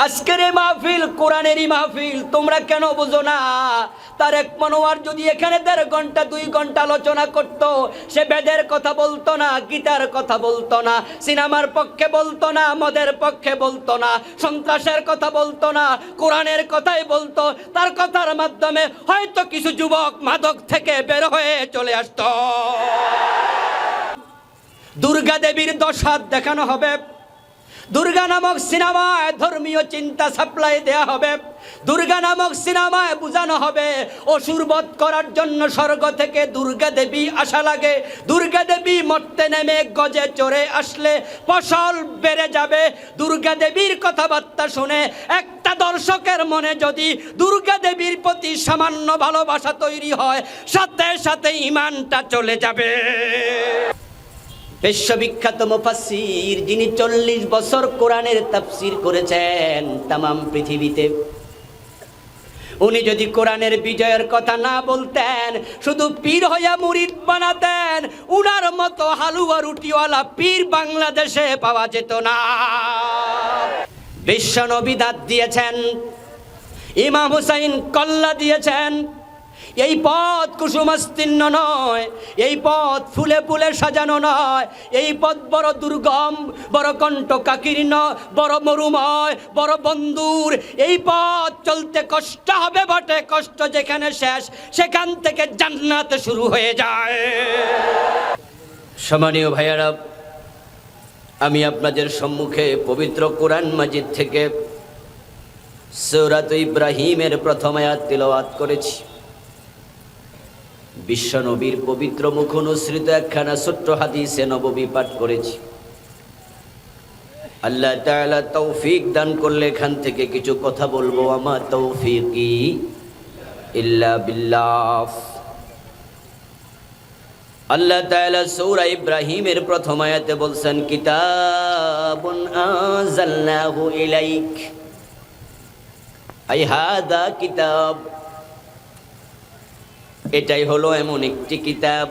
আজকের এই মাহফিল কোরআনেরই মাহফিল, তোমরা কেন বুঝো না? তারেক মনোয়ার যদি এখানে 1.5 ঘন্টা 2 ঘন্টা আলোচনা করত, সে বেদের কথা বলতো না, গীতার কথা বলতো না, সিনেমার পক্ষে বলতো না, মদের পক্ষে বলতো না, সন্ত্রাসের কথা বলতো না, কোরআনের কথাই বলতো। তার কথার মাধ্যমে হয়তো কিছু যুবক মাদক থেকে বের হয়ে চলে আসতো। দুর্গা দেবীর 10 হাত দেখানো হবে, দুর্গা নামক সিনেমায় ধর্মীয় চিন্তা সাপ্লাই দেয়া হবে, দুর্গা নামক সিনেমায় বোঝানো হবে অসুর বধ করার জন্য স্বর্গ থেকে দুর্গা দেবী আসা লাগে, দুর্গা দেবী মরতে নেমে গজে চড়ে আসলে ফসল বেড়ে যাবে। দুর্গা দেবীর কথাবার্তা শুনে একটা দর্শকের মনে যদি দুর্গা দেবীর প্রতি সামান্য ভালোবাসা তৈরি হয়, সাথে সাথে ঈমানটা চলে যাবে। বিশ্ববিখ্যাত মুফাসসির, যিনি 40 বছর কোরআনের তাফসীর করেছেন তামাম পৃথিবীতে, উনি যদি কোরআনের বিজয়ের কথা না বলতেন, শুধু পীর হইয়া মুরিদ বানাতেন, উনার মতো হালুয়া রুটিওয়ালা পীর বাংলাদেশে পাওয়া যেত না। বিশ্বনবী দাঁত দিয়েছেন, ইমাম হুসাইন কল্লা দিয়েছেন। এই পথ কুসুমাস্তীর্ণ নয়, এই পথ ফুলে ফুলে সাজানো নয়, এই পথ বড় দুর্গম, বড় কণ্টকাকীর্ণ, বড় মরুময়, বড় বন্ধুর। এই পথ চলতে কষ্ট হবে বটে, কষ্ট যেখানে শেষ সেখান থেকে জান্নাত শুরু হয়ে যায়। সম্মানীয় ভাইয়ারা, আমি আপনাদের সম্মুখে পবিত্র কোরআন মাজিদ থেকে সূরা ইব্রাহিমের প্রথম আয়াত তিলাওয়াত করেছি। বিশ্বনবীর পবিত্র মুখ অনুসৃত একখানা ছোট্ট হাদিসে নববী পাঠ করেছি। আল্লাহ তাআলা তৌফিক দান করলে এখান থেকে কিছু কথা বলবো। আমা তৌফিকি ইল্লা বিল্লাহ। আল্লাহ তাআলা সূরা ইব্রাহিমের প্রথম আয়াতে বলছেন, কিতাবুন আনজালনাহু ইলাইক, আই হাদা কিতাব, এটাই হলো এমন একটি কিতাব,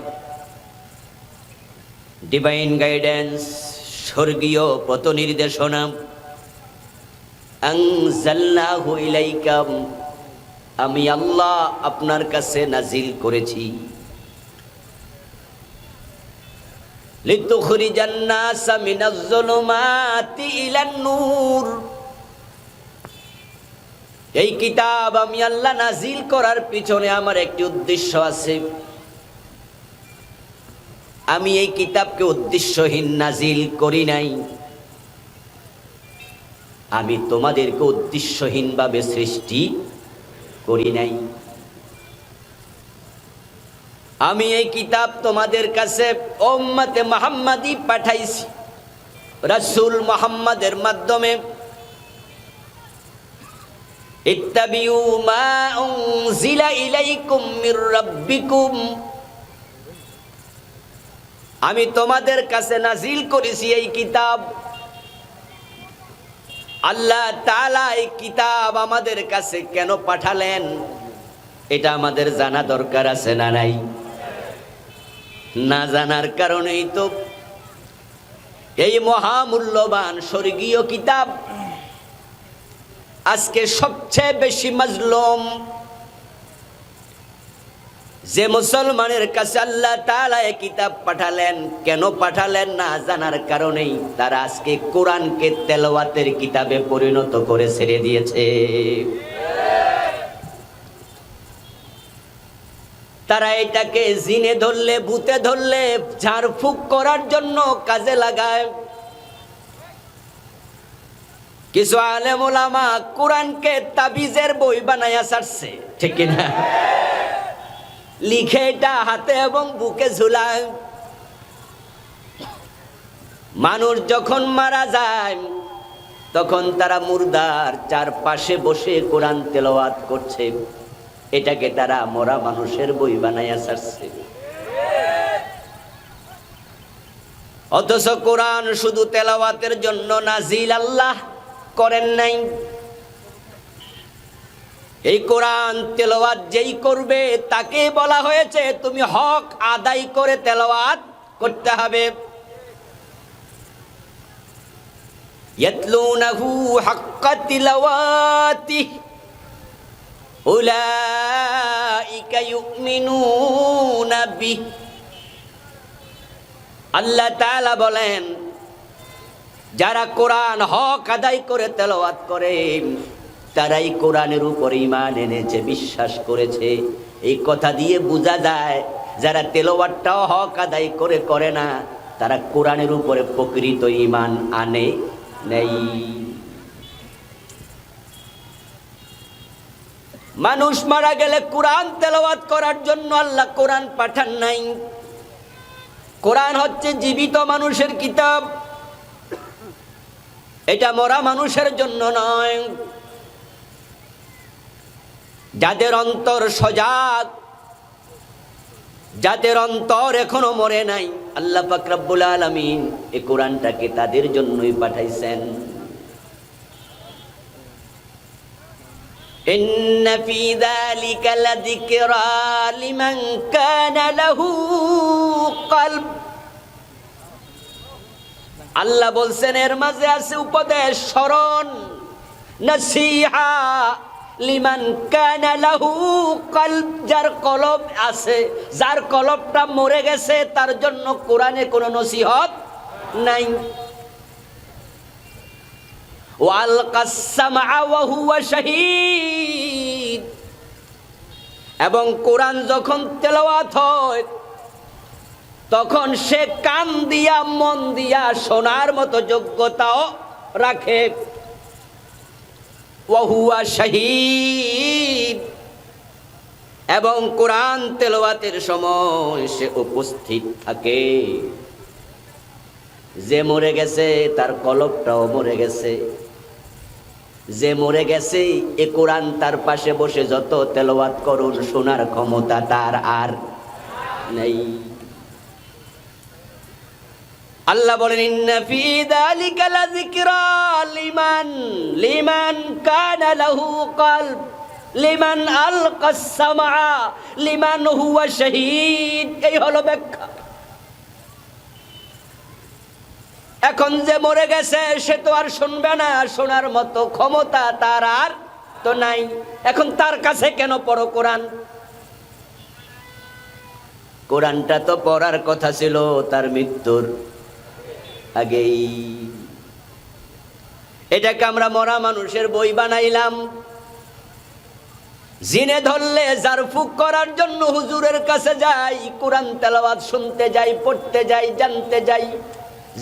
ডিভাইন গাইডেন্স, স্বর্গীয় পথ নির্দেশনা। আনজালনাহু ইলাইকা, আমি আল্লাহ আপনার কাছে নাজিল করেছি। লিতুখরিজান নাসা মিনাজ যুলুমাতি ইলান নূর, এই কিতাব আমি আল্লাহ নাজিল করার পিছনে আমার একটি উদ্দেশ্য আছে। আমি এই কিতাবকে উদ্দেশ্যহীন নাজিল করি নাই, আমি তোমাদেরকে উদ্দেশ্যহীন ভাবে সৃষ্টি করি নাই। আমি এই কিতাব তোমাদের কাছে উম্মতে মুহাম্মাদি পাঠাইছি, রাসূল মুহাম্মাদের মাধ্যমে। ইত্তাবিউ মা উনজিলা ইলাইকুম মির রাব্বিকুম, আমি তোমাদের কাছে নাজিল করেছি এই কিতাব। আল্লাহ তাআলা এই কিতাব আমাদের কাছে কেন পাঠালেন, এটা আমাদের জানা দরকার আছে না নাই? না জানার কারণেই তো এই মহামূল্যবান স্বর্গীয় কিতাব আজকে সবচেয়ে বেশি মাজলুম যে মুসলমানের কাছে আল্লাহ তাআলা এই কিতাব পাঠালেন, কেন পাঠালেন না জানার কারণেই তারা আজকে কোরআনকে তেলাওয়াতের কিতাবে পরিণত করে ছেড়ে দিয়েছে। তারা এটাকে জিনে ধরলে, ভূতে ধরলে ঝাড়ফুঁক করার জন্য কাজে লাগায়। কিছু আলেম ওলামা কোরআনকে তাবিজের বই বানায়া ছাড়ছে, ঠিক না? লিখে এটা হাতে এবং বুকে ঝুলায়। মানুষ যখন মারা যায় তখন তারা মুর্দার চারপাশে বসে কোরআন তেলাওয়াত করছে, এটাকে তারা মরা মানুষের বই বানায়া ছাড়ছে। অথচ কোরআন শুধু তেলাওয়াতের জন্য নাজিল আল্লাহ করেন নাই। এই কোরআন তেলাওয়াত যেই করবে তাকে বলা হয়েছে তুমি হক আদায় করে তেলাওয়াত করতে হবে। ইয়াতলুনাহু হাক্কা তিলাওয়াতিহি উলাইকা ইউমিনুনা বিহি। আল্লাহ তাআলা বলেন, যারা কোরআন হক আদায় করে তেলাওয়াত করে তারাই কোরআনের উপর ঈমান এনেছে, বিশ্বাস করেছে। এই কথা দিয়ে বোঝা যায় যারা তেলাওয়াতটাও হক আদায় করে না, তারা কোরআনের উপরে প্রকৃত ঈমান আনে নেই। মানুষ মারা গেলে কোরআন তেলাওয়াত করার জন্য আল্লাহ কোরআন পাঠান নাই। কোরআন হচ্ছে জীবিত মানুষের কিতাব, এটা মরা মানুষের জন্য নয়। যাদের অন্তর সজাগ, যাদের অন্তর এখনো মরে নাই, আল্লাহ পাক রব্বুল আলামিন এই কোরআনটাকে তাদের জন্যই পাঠাইছেন। ইন্না ফি যালিকা লাযিকরা লিমান কানা লাহু কলব। আল্লাহ বলছেন এর মাঝে আছে উপদেশ, স্মরণ, নসিহা লিমান কানা লাহু কলব। যার কলব আছে, যার কলবটা মরে গেছে, তার জন্য কোরআনে কোনো নসিহত নাই। ওয়ালকাস সামআ ওয়া হুয়া শাহীদ। এবং কোরআন যখন তেলাওয়াত হয় তখন সে কান দিয়া মন দিয়া শোনার মতো যোগ্যতাও রাখে। ওয়া হুয়া শাহীদ। এবং কোরআন তেলাওয়াতের সময় সে উপস্থিত থাকে। যে মরে গেছে তার কলবটাও মরে গেছে। যে মরে গেছে এ কোরআন তার পাশে বসে যত তেলাওয়াত করুন, শোনার ক্ষমতা তার আর নেই। আল্লাহ বলেন, ইন্না ফি যালিকা লাযিকরা লিমান কানা লাহু কলব লিমান আলকাস সামআ লিমান হুয়া শাহীদ। এই হলো ব্যাখ্যা। এখন যে মরে গেছে সে তো আর শুনবে না, শোনার মতো ক্ষমতা তার আর তো নাই। এখন তার কাছে কেন পড়ো কোরআন? কোরআনটা তো পড়ার কথা ছিল তার মৃত্যুর আগেই। এটাকে আমরা মরা মানুষের বই বানাইলাম। জিনে ধরলে জারফুক করার জন্য হুজুরের কাছে যাই, কোরআন তেলাওয়াত শুনতে যাই, পড়তে যাই, জানতে যাই।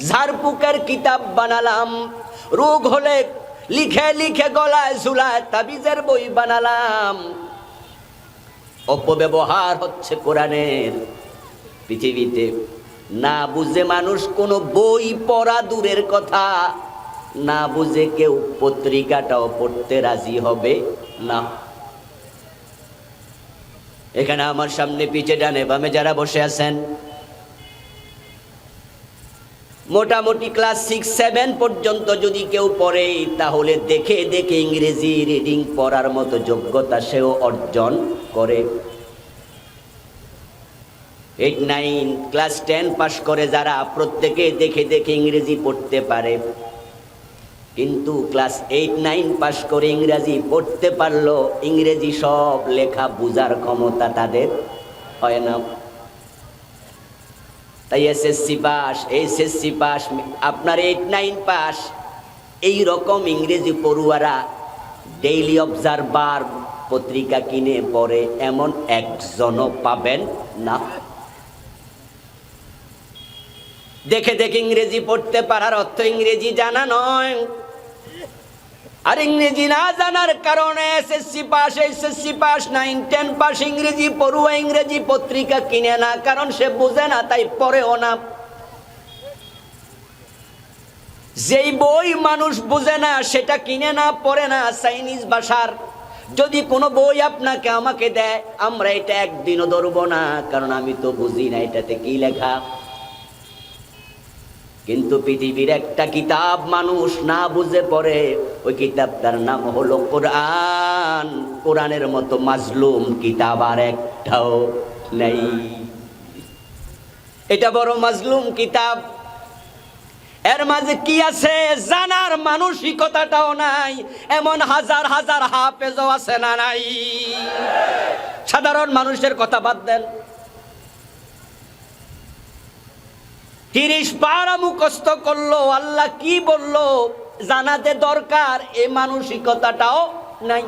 ঝাড়ফুকের কিতাব বানালাম। রোগ হলে লিখে লিখে গলায় ঝুলায় তাবিজের বই বানালাম। অপব্যবহার হচ্ছে কোরআনের পৃথিবীতে। না বুঝে মানুষ কোনো বই পড়া দূরের কথা, না বুঝে কেউ পত্রিকাটাও পড়তে রাজি হবে না। এখানে আমার সামনে পিছে ডানে বামে যারা বসে আছেন, মোটামুটি ক্লাস 6-7 পর্যন্ত যদি কেউ পড়ে, তাহলে দেখে দেখে ইংরেজি রিডিং পড়ার মতো যোগ্যতা সেও অর্জন করে। 8-9 ক্লাস 10 পাস করে যারা, প্রত্যেকে দেখে দেখে ইংরেজি পড়তে পারে। কিন্তু ক্লাস 8-9 পাস করে ইংরেজি পড়তে পারলো, ইংরেজি সব লেখা বুঝার ক্ষমতা তাদের হয় না। তাই এসএসসি পাস, এইচএসসি পাস, আপনার 8-9 পাস, এই রকম ইংরেজি পড়ুয়ারা ডেইলি অবজারভার পত্রিকা কিনে পড়ে এমন একজনও পাবেন না। দেখে দেখে ইংরেজি পড়তে পারার অর্থ ইংরেজি জানা নয়। আর ইংরেজি না জানার কারণে SSC pass, HSC pass, 9-10 pass ইংরেজি পড়ুয়া ইংরেজি পত্রিকা কিনে না, কারণ সে বোঝে না, তাই পড়েও না। যেই বই মানুষ বোঝে না সেটা কিনে না, পড়ে না। চাইনিজ ভাষার যদি কোনো বই আপনাকে আমাকে দেয়, আমরা এটা একদিনও ধরবো না, কারণ আমি তো বুঝি না এটাতে কি লেখা। কিন্তু পৃথিবীর একটা কিতাব মানুষ না বুঝে পড়ে, ওই কিতাবটার নাম হলো কোরআন। কোরআনের মতো মাজলুম কিতাব আর একটাও নেই। এটা বড় মাজলুম কিতাব। এর মাঝে কি আছে জানার মানসিকতাটাও নাই। এমন হাজার হাজার হাফেজও আছে না নাই? সাধারণ মানুষের কথা বাদ দেন, 30 পারা মুখস্থ করলো, আল্লাহ কি বললো জানাতে দরকার, এই মানসিকতাটাও নাই।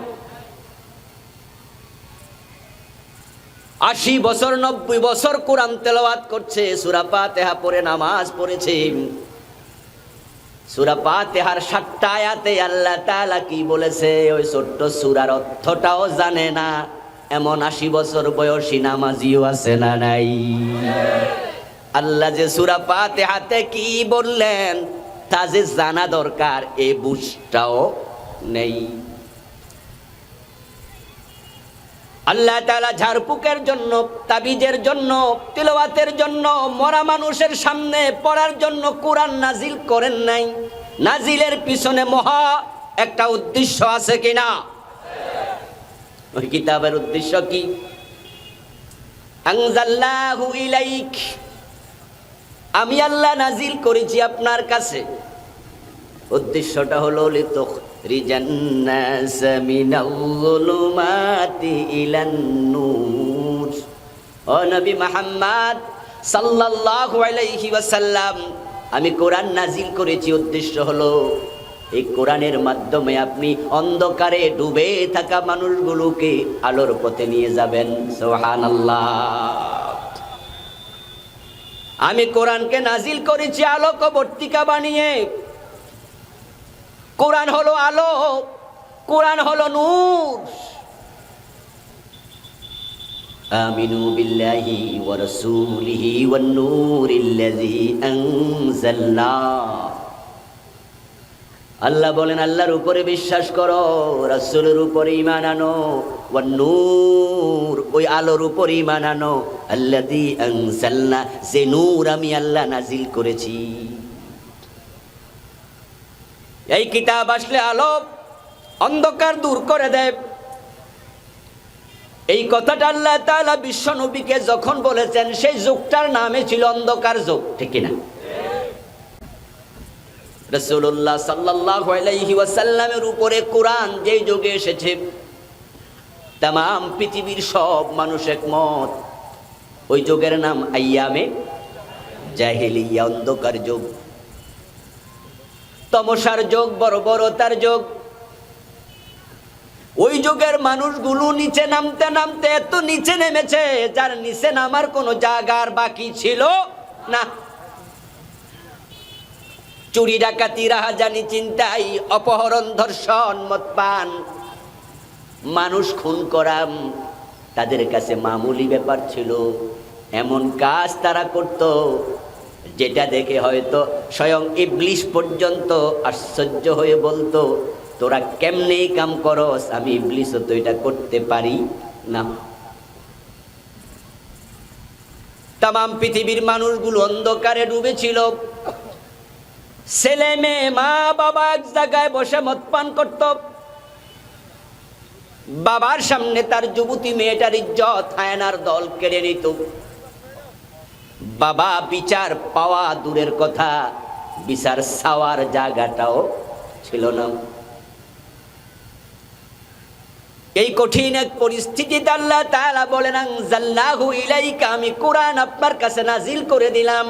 80 বছর 90 বছর কোরআন তেলাওয়াত করছে, সূরা ফাতিহা পড়ে নামাজ পড়েছে। সূরা ফাতিহার 7টা আয়াতে আল্লাহ তাআলা কি বলেছে ওই ছোট্ট সূরার অর্থটাও জানে না। এমন 80 বছর বয়সী নামাজিও আছে না নাই? আল্লাহ যে সূরা ফাতিহাতে কি বললেন তা যে জানা দরকার, এই বুঝটাও নেই। আল্লাহ তাআলা ঝাড়ফুঁকের জন্য, তাবিজের জন্য, তিলাওয়াতের জন্য, মরা মানুষের সামনে পড়ার জন্য কোরআন নাজিল করেন নাই। নাজিলের পিছনে মহা একটা উদ্দেশ্য আছে কিনা? ওই কিতাবের উদ্দেশ্য কি? আনজালনাহু ইলাইক, আমি আল্লাহ নাজিল করেছি আপনার কাছে। উদ্দেশ্যটা হলো লিতুখরিজান নাস মিনাল যুলুমাতি ইলান নূর। ও নবী মুহাম্মদ সাল্লাল্লাহু আলাইহি ওয়াসাল্লাম, আমি কোরআন নাজিল করেছি, উদ্দেশ্য হলো এই কোরআনের মাধ্যমে আপনি অন্ধকারে ডুবে থাকা মানুষগুলোকে আলোর পথে নিয়ে যাবেন। সুবহানাল্লাহ। আমি কোরআনকে নাজিল করেছি আলোকবর্তিকা বানিয়ে। কোরআন হলো আলো, কোরআন হলো নূর। আমিনু বিল্লাহি ওয়া রাসূলিহি ওয়ান নূরিল্লাযী আনজালনা। আল্লাহ বলেন আল্লাহর উপরে বিশ্বাস করো, রাসূলের উপরে ঈমান আনো, ওয়ান নূর ওই আলোর উপরে ঈমান আনো, আল্লাযী আনজালনা যে নূর আমি আল্লাহ নাজিল করেছি। এই কিতাব আসলে আলো, অন্ধকার দূর করে দেয়। এই কথাটা আল্লাহ তাআলা বিশ্ব নবীকে যখন বলেছেন সেই যুগটার নামে ছিল অন্ধকার যুগ, ঠিক কিনা? রাসূলুল্লাহ সাল্লাল্লাহু আলাইহি ওয়াসাল্লামের উপরে কোরআন যেই যুগে এসেছে तमाम পৃথিবীর সব মানুষ একমত, ওই যুগের নাম আইয়ামে জাহেলিয়া, অন্ধকার যুগ, তমসার যুগ, বর্বরতার যুগ। ওই যুগের মানুষগুলো নিচে নামতে নামতে এত নিচে নেমেছে যার নিচে নামার কোনো জায়গার বাকি ছিল না। চুরি ডাকাতি রাহাজানি চিন্তাই, অপহরণ ধর্ষণ মদপান মানুষ খুন করাম তাদের কাছে মামুলি ব্যাপার ছিল। এমন কাজ তারা করত যেটা দেখে হয়তো স্বয়ং ইবলিস পর্যন্ত আশ্চর্য হয়ে বলতো, তোরা কেমনে কাম করস, আমি ইবলিসও তো এটা করতে পারি না। तमाम পৃথিবীর মানুষগুলো অন্ধকারে ডুবেছিল। ছেলে মেয়ে মা বাবা এক জায়গায় বসে মদ পান করত। বাবার সামনে তার যুবতী মেয়েটার ইজ্জত হায়নার দল কেড়ে নিত। বাবা বিচার পাওয়া দূরের কথা, বিচার চাওয়ার জায়গাটাও ছিল না। এই কঠিন এক পরিস্থিতিতে আল্লাহ তাআলা বলেন আনজালনাহু ইলাইকা, আমি কোরআন আপনার কাছে নাজিল করে দিলাম,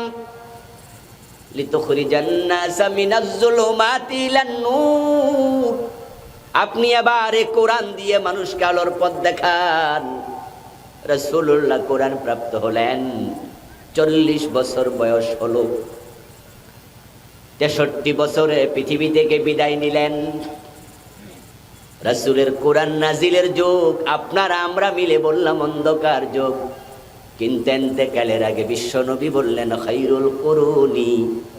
লিতুখরিজান নাসা মিনাজ যুলুমাতি ইলান নূর। আপনি আবার এই কোরআন দিয়ে মানুষকে আলোর পথ দেখান। রাসূলুল্লাহ কোরআন প্রাপ্ত হলেন, 40 বছর বয়স হলো। 63 বছরে পৃথিবী থেকে বিদায় নিলেন। রাসূলের কোরআন নাজিলের যুগ আপনারা আমরা মিলে বললাম অন্ধকার যুগ, কিন্তু ইন্তেকালের আগে বিশ্বনবী বললেন খায়রুল কুরুনি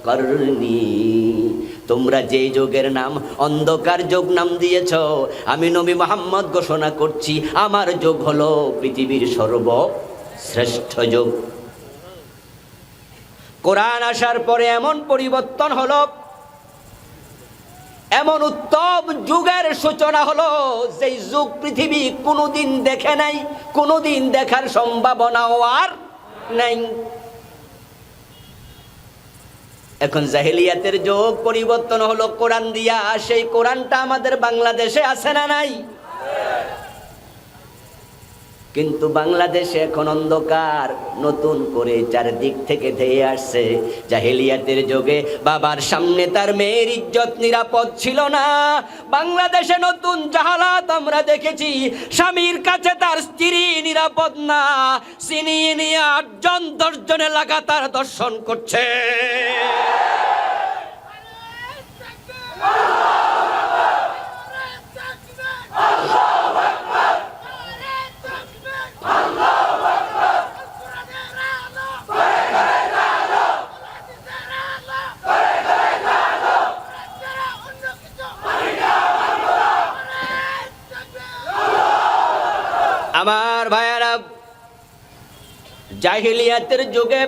করনি। তোমরা যে যুগের নাম অন্ধকার যুগ নাম দিয়েছ, আমি নবী মুহাম্মদ ঘোষণা করছি আমার যুগ হলো পৃথিবীর সর্বশ্রেষ্ঠ যুগ। কোরআন আসার পরে এমন পরিবর্তন হলো, এমন উত্তম যুগের সূচনা হলো যেই যুগ পৃথিবী কোনোদিন দেখে নাই, কোনোদিন দেখার সম্ভাবনাও আর নাই। এখন জাহেলিয়াতের যুগ, পরিবর্তন হলো কোরআন দিয়া। সেই কোরআনটা আমাদের বাংলাদেশে আছে না নাই? কিন্তু বাংলাদেশে এখন অন্ধকার, নতুন করে চারদিক থেকে ধেয়ে আসছে। জাহেলিয়াতের যুগে বাবার সামনে তার মেয়ের ইজ্জত নিরাপদ ছিল না। বাংলাদেশে নতুন জাহালাত আমরা দেখেছি, স্বামীর কাছে তার স্ত্রী নিরাপদ না। চিনিয়ে নিয়ে 8 জন 10 জনে লাগাতার দর্শন করছে। আমার ভাইয়ারা, জাহিলিয়াতের যুগে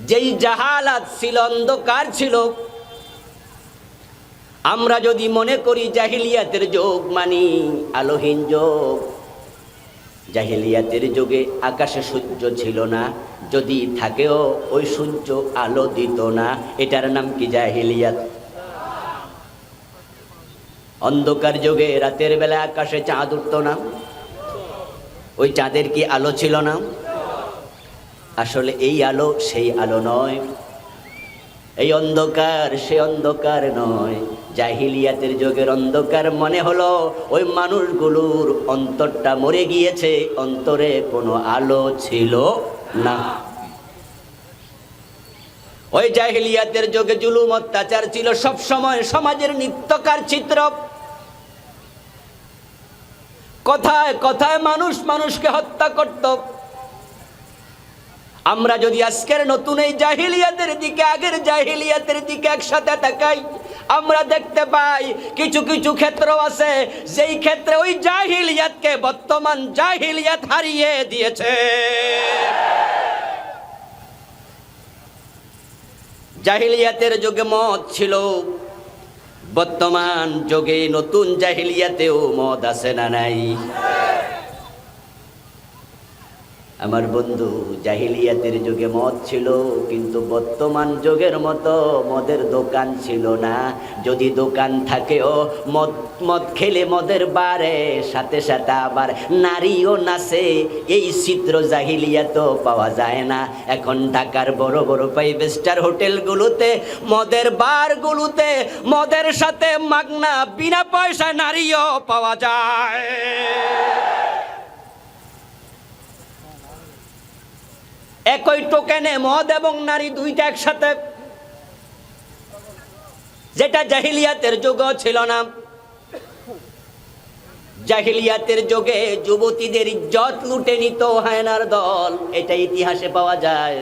যেই জাহালাত ছিল, অন্ধকার ছিল, আমরা যদি মনে করি জাহিলিয়াতের যুগ মানি আলোহীন যুগ, জাহিলিয়াতের যুগে আকাশে সূর্য ছিল না, যদি থাকেও ওই সূর্য আলো দিত না, এটার নাম কি? জাহিলিয়াত। অন্ধকার যুগে রাতের বেলা আকাশে চাঁদ উঠত না, ওই চাঁদের কি আলো ছিল না? আসলে এই আলো সেই আলো নয়, এই অন্ধকার সে অন্ধকার নয়। জাহিলিয়াতের যুগের অন্ধকার মনে হলো ওই মানুষগুলোর অন্তরটা মরে গিয়েছে, অন্তরে কোনো আলো ছিল না। ওই জাহিলিয়াতের যুগে জুলুম অত্যাচার ছিল সব সময়, সমাজের নিত্যকার চিত্র। কথায় কথায় মানুষ মানুষকে হত্যা করত। আমরা যদি আজকের নতুন এই জাহিলিয়াতের দিকে, আগের জাহিলিয়াতের দিকে একসাথে তাকাই, আমরা দেখতে পাই কিছু কিছু ক্ষেত্র আছে যেই ক্ষেত্রে ওই জাহিলিয়াতকে বর্তমান জাহিলিয়াত হারিয়ে দিয়েছে। জাহিলিয়াতের যুগে মদ ছিল, বর্তমান যুগে নতুন জাহিলিয়াতেও মদ আছে না নাই? আমার বন্ধু, জাহিলিয়াতের যুগে মদ ছিল, কিন্তু বর্তমান যুগের মতো মদের দোকান ছিল না। যদি দোকান থাকেও মদ খেলে মদের বারে সাথে সাথে আবার নারীও নাচে, এই চিত্র জাহিলিয়াতেও পাওয়া যায় না। এখন ঢাকার বড় বড় 5 স্টার হোটেলগুলোতে, মদের বারগুলোতে মদের সাথে মাগনা বিনা পয়সায় নারীও পাওয়া যায়। একই টোকেনে মদ এবং নারী দুইটা একসাথে, যেটা জাহিলিয়াতের যুগে ছিল না। জাহিলিয়াতের যুগে যুবতীদের ইজ্জত লুটে নিত হায়নার দল, এটা ইতিহাসে পাওয়া যায়।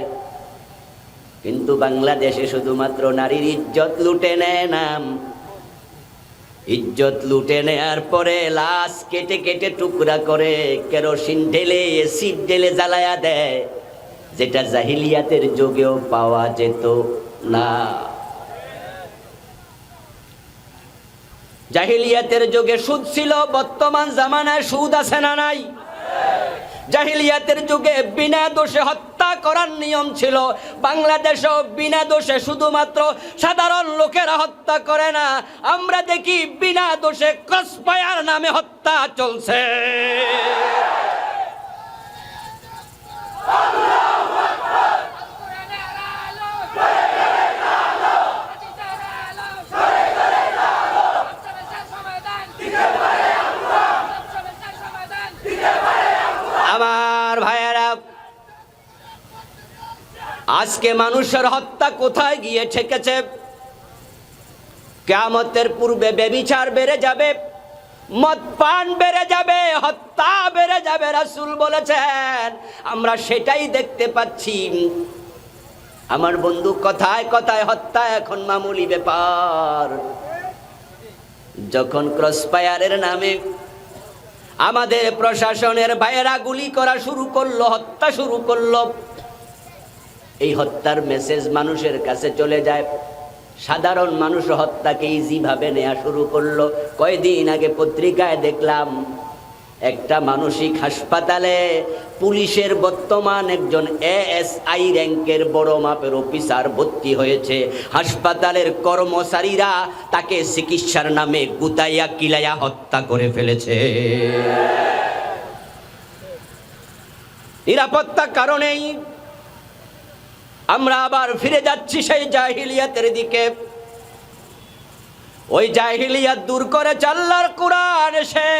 কিন্তু বাংলাদেশে শুধুমাত্র নারীর ইজ্জত লুটে নেয় না, ইজ্জত লুটে নেয়ার পরে লাশ কেটে কেটে টুকরা করে কেরোসিন ঢেলে এসিড ঢেলে জ্বালায়া দেয়, যেটা জাহিলিয়াতের যুগেও পাওয়া যেত না। জাহিলিয়াতের যুগে সুদ ছিল, বর্তমান জামানায় সুদ আছে না নাই? জাহিলিয়াতের যুগে বিনা দোষে হত্যা করার নিয়ম ছিল, বাংলাদেশেও বিনা দোষে শুধুমাত্র সাধারণ লোকেরা হত্যা করে না, আমরা দেখি বিনা দোষে ক্রসফায়ার নামে হত্যা চলছে। আমার ভাইয়েরা, আজকে মানুষের হত্যা কোথায় গিয়ে ঠেকেছে? কিয়ামতের পূর্বে ব্যভিচার বেড়ে যাবে, মদ পান বেড়ে যাবে, হত্যা বেড়ে যাবে। রাসূল বলেছেন, আমরা সেটাই দেখতে পাচ্ছি। আমার বন্ধু, কথায় কথায় হত্যা এখন মামুলি ব্যাপার। যখন ক্রসফায়ারের নামে আমাদের প্রশাসনের ভাইয়েরা গুলি করা শুরু করলো, হত্যা শুরু করলো, এই হত্যার মেসেজ মানুষের কাছে চলে যায়। সাধারণ মানুষ হত্যাকে ইজি ভাবে নেওয়া শুরু করলো। কয়েকদিন আগে পত্রিকায় দেখলাম একটা মানসিক হাসপাতালে পুলিশের বর্তমান একজন এএসআই র্যাঙ্কের বড় মাপের অফিসার ভর্তি হয়েছে। হাসপাতালের কর্মচারীরা তাকে চিকিৎসার নামে গুতাইয়া কিলাইয়া হত্যা করে ফেলেছে। নিরাপত্তা কারণেই আমরা আবার ফিরে যাচ্ছি সেই জাহিলিয়াতের দিকে। ওই জাহিলিয়াত দূর করে আল্লাহর কোরআন এসে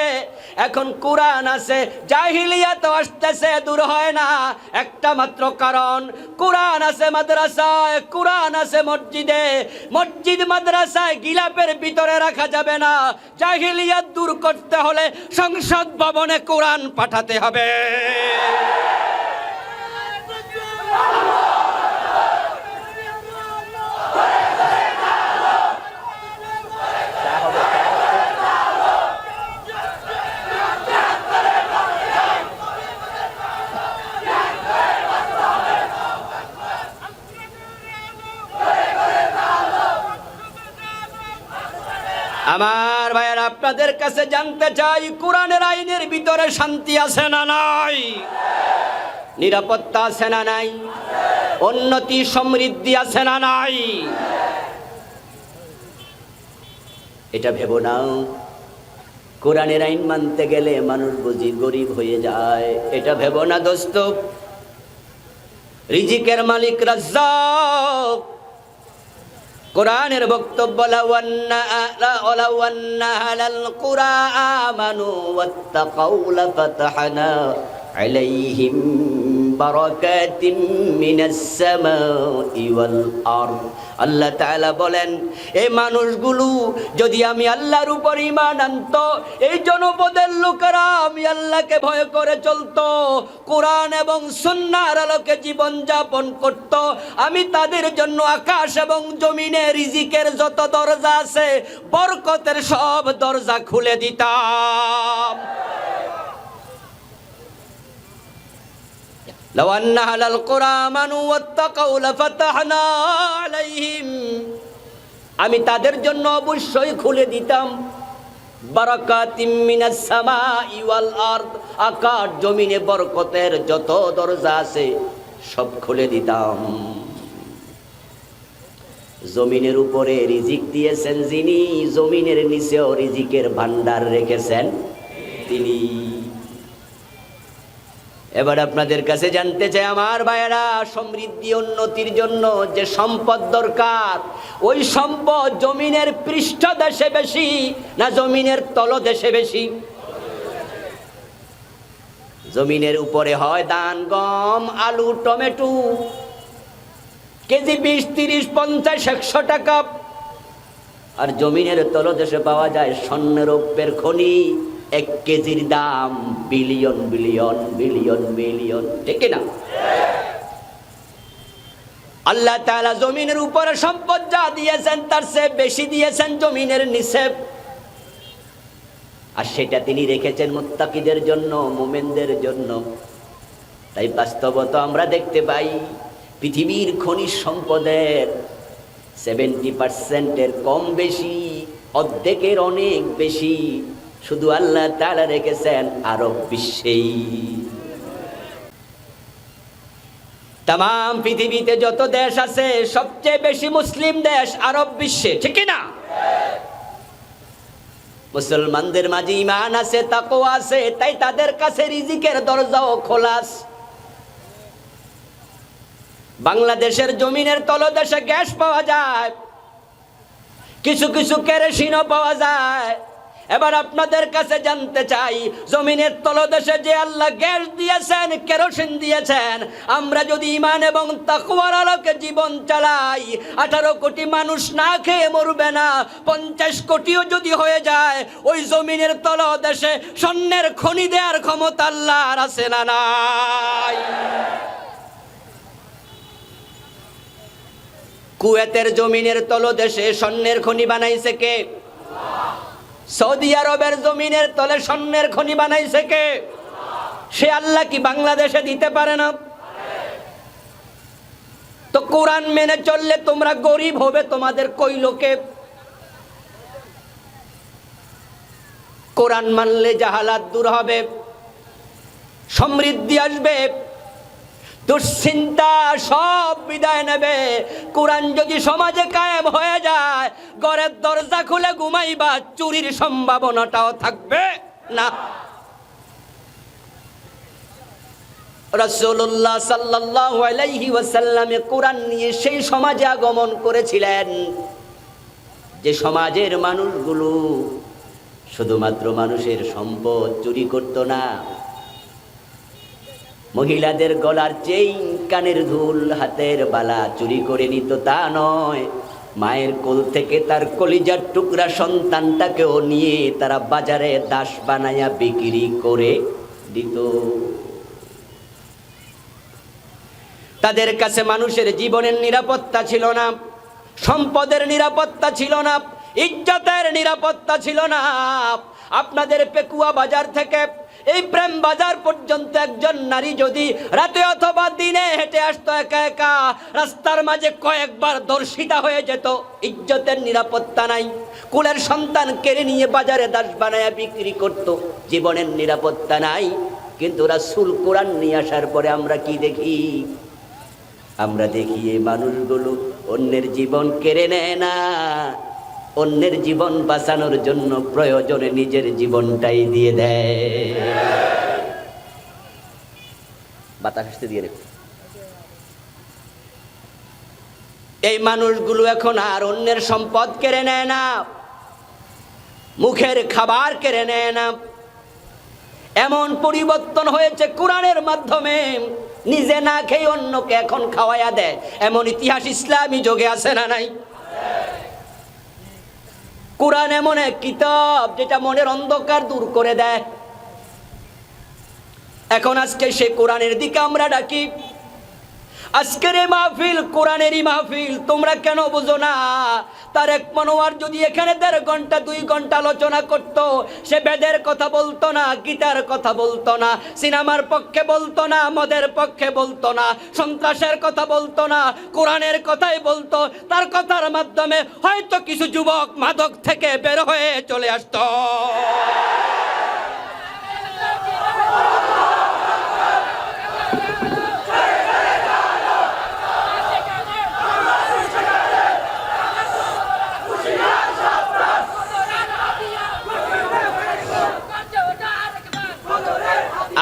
এখন কোরআন আছে, জাহিলিয়াত আসতেছে, দূর হয় না। একটা মাত্র কারণ, কোরআন আছে মাদ্রাসায়, কোরআন আছে মসজিদে। মসজিদ মাদ্রাসায় গিলাপের ভিতরে রাখা যাবে না। জাহিলিয়াত দূর করতে হলে সংসদ ভবনে কোরআন পাঠাতে হবে। আমার ভাইয়ের, আপনাদের কাছে জানতে চাই, কোরআনের আইনের ভিতরে শান্তি আছে না নাই? নিরাপত্তা আছে না নাই? উন্নতি সমৃদ্ধি আছে না নাই? এটা ভেবো না কোরআনের আইন মানতে গেলে মানুষ বুঝি গরিব হয়ে যায়। এটা ভেবো না দোস্ত। রিজিকের মালিক রাজ্জাক। কোরআনের বক্তব্য, লাউ আন্না আহলাল কুরা আমানু ওয়াত্তাকাউ লাফাতাহনা আলাইহিম বারাকাতিম মিনাস সামাই ওয়াল আরদ। আল্লাহ তাআলা বলেন, এই মানুষগুলো যদি আমি আল্লাহর উপর ঈমান আনতো, এই জনপদের লোকেরা আমি আল্লাহকে ভয় করে চলতো, কোরআন এবং সুন্নাহর আলোকে জীবন যাপন করত, আমি তাদের জন্য আকাশ এবং জমিনে রিজিকের যত দরজা আছে বরকতের সব দরজা খুলে দিতাম। লাউ আন্না আহলাল কুরা আমানু ওয়াত্তাকাউ লাফাতাহনা আলাইহিম, আমি তাদের জন্য অবশ্যই খুলে দিতাম বারাকাতিম মিনাস সামাই ওয়াল আরদ, আকাশ জমিনে বরকতের যত দরজা আছে সব খুলে দিতাম। জমিনের উপরে রিজিক দিয়েছেন যিনি, জমিনের নিচেও রিজিকের ভান্ডার রেখেছেন তিনি। এবার আপনাদের কাছে জানতে চাই আমার ভাইয়েরা, সমৃদ্ধি উন্নতির জন্য যে সম্পদ দরকার, ওই সম্পদ জমিনের পৃষ্ঠদেশে বেশি না জমিনের তলদেশে বেশি? জমিনের উপরে হয় ধান, গম, আলু, টমেটো, কেজি 20, 30, 50, 100 টাকা। আর জমিনের তলদেশে পাওয়া যায় স্বর্ণ রৌপ্যের খনি, 1 কেজির দাম বিলিয়ন বিলিয়ন বিলিয়ন বিলিয়ন, ঠিক না? আল্লাহ তাআলা জমিনের উপরে সম্পদ যা দিয়েছেন তার চেয়ে বেশি দিয়েছেন জমিনের নিচে, আর সেটা তিনি রেখেছেন মুত্তাকিদের জন্য, মুমিনদের জন্য। তাই বাস্তবত আমরা দেখতে পাই পৃথিবীর খনিজ সম্পদের 70% কম বেশি, অর্ধেকের অনেক বেশি শুধু আল্লাহ তাআলা রেখেছেন আরব বিশ্বেই। তাম পৃথিবীতে যত দেশ আছে সবচেয়ে বেশি মুসলিম দেশ আরব বিশ্বে, ঠিক না? মুসলমানদের মাঝে ঈমান আছে, তাকওয়া আছে, তাই তাদের কাছে রিজিকের দরজাও খোলা আছে। বাংলাদেশের জমিনের তলদেশে গ্যাস পাওয়া যায়, কিছু কিছু কেরোসিনও পাওয়া যায়। এবার আপনাদের কাছে জানতে চাই, জমিনের তলদেশে যে আল্লাহ গ্যাস দিয়েছেন, কেরোসিন দিয়েছেন, আমরা যদি ঈমান এবং তাকওয়ার আলোকে জীবন চালাই, 18 কোটি মানুষ না খেয়ে মরবে না। 50 কোটিও যদি হয়ে যায়, ওই জমিনের তলদেশে স্বর্ণের খনি দেওয়ার ক্ষমতা আল্লাহর আছে না নাই? কুয়েতের জমিনের তলদেশে স্বর্ণের খনি বানাইছে কে? সৌদি আরবের জমিনের তলে স্বর্ণের খনি বানাইছে কে? সে আল্লাহ কি বাংলাদেশে দিতে পারে না? তো কোরআন মেনে চললে তোমরা গরিব হবে, তোমাদের কই লোকে? কোরআন মানলে জাহালাত দূর হবে, সমৃদ্ধি আসবে, দুশ্চিন্তা সব বিদায় নেবে। কোরআন যদি সমাজে কায়েম হয়ে যায়, ঘরের দরজা খুলে ঘুমাইবা, চুরির সম্ভাবনাটাও থাকবে না। রাসূলুল্লাহ সাল্লাল্লাহু আলাইহি ওয়াসাল্লাম কোরআন নিয়ে সেই সমাজে আগমন করেছিলেন যে সমাজের মানুষগুলো শুধুমাত্র মানুষের সম্পদ চুরি করত না, মহিলাদের গলার চেইন, কানের দুল, হাতের বালা চুরি করে নিত তা নয়, মায়ের কোল থেকে তার কলিজার টুকরা সন্তানটাকেও নিয়ে তারা বাজারে দাস বানায়া বিক্রি করে দিত। তাদের কাছে মানুষের জীবনের নিরাপত্তা ছিল না, সম্পদের নিরাপত্তা ছিল না, ইজ্জতের নিরাপত্তা ছিল না। আপনাদের পেকুয়া বাজার থেকে এই প্রেম বাজার পর্যন্ত একজন নারী যদি রাতে অথবা দিনে হেঁটে আসতো একা একা, রাস্তার মাঝে কয়েকবার ধর্ষিতা হয়ে যেত। ইজ্জতের নিরাপত্তা নাই, কুলের সন্তান কেড়ে নিয়ে বাজারে দাস বানায়া বিক্রি করত, জীবনের নিরাপত্তা নাই। কিন্তু রাসূল কোরআন নিয়ে আসার পরে আমরা কি দেখি? আমরা দেখি এই মানুষগুলো অন্যের জীবন কেড়ে নেয় না, অন্যের জীবন বাঁচানোর জন্য প্রয়োজনে নিজের জীবনটাই দিয়ে দেয়। বাতাস আসতে দিয়ে রেখো। এই মানুষগুলো এখন আর অন্যের সম্পদ কেড়ে নেয় না, মুখের খাবার কেড়ে নেয় না। এমন পরিবর্তন হয়েছে কোরআনের মাধ্যমে, নিজে না খেয়ে অন্যকে এখন খাওয়াইয়া দেয়। এমন ইতিহাস ইসলামী যুগে আছে না নাই? কোরআন এমন এক কিতাব যেটা মনের অন্ধকার দূর করে দেয়। এখন আজকে সে কোরআনের দিকে আমরা ডাকি। আজকের এই মাহফিল কোরআনেরই মাহফিল, তোমরা কেন বুঝো না? তারেক মনোয়ার যদি এখানে 1.5 ঘন্টা 2 ঘন্টা আলোচনা করত, সে বেদের কথা বলতো না, গীতার কথা বলতো না, সিনেমার পক্ষে বলতো না, মদের পক্ষে বলতো না, সন্ত্রাসের কথা বলতো না, কোরআনের কথাই বলতো। তার কথার মাধ্যমে হয়তো কিছু যুবক মাদক থেকে বের হয়ে চলে আসতো।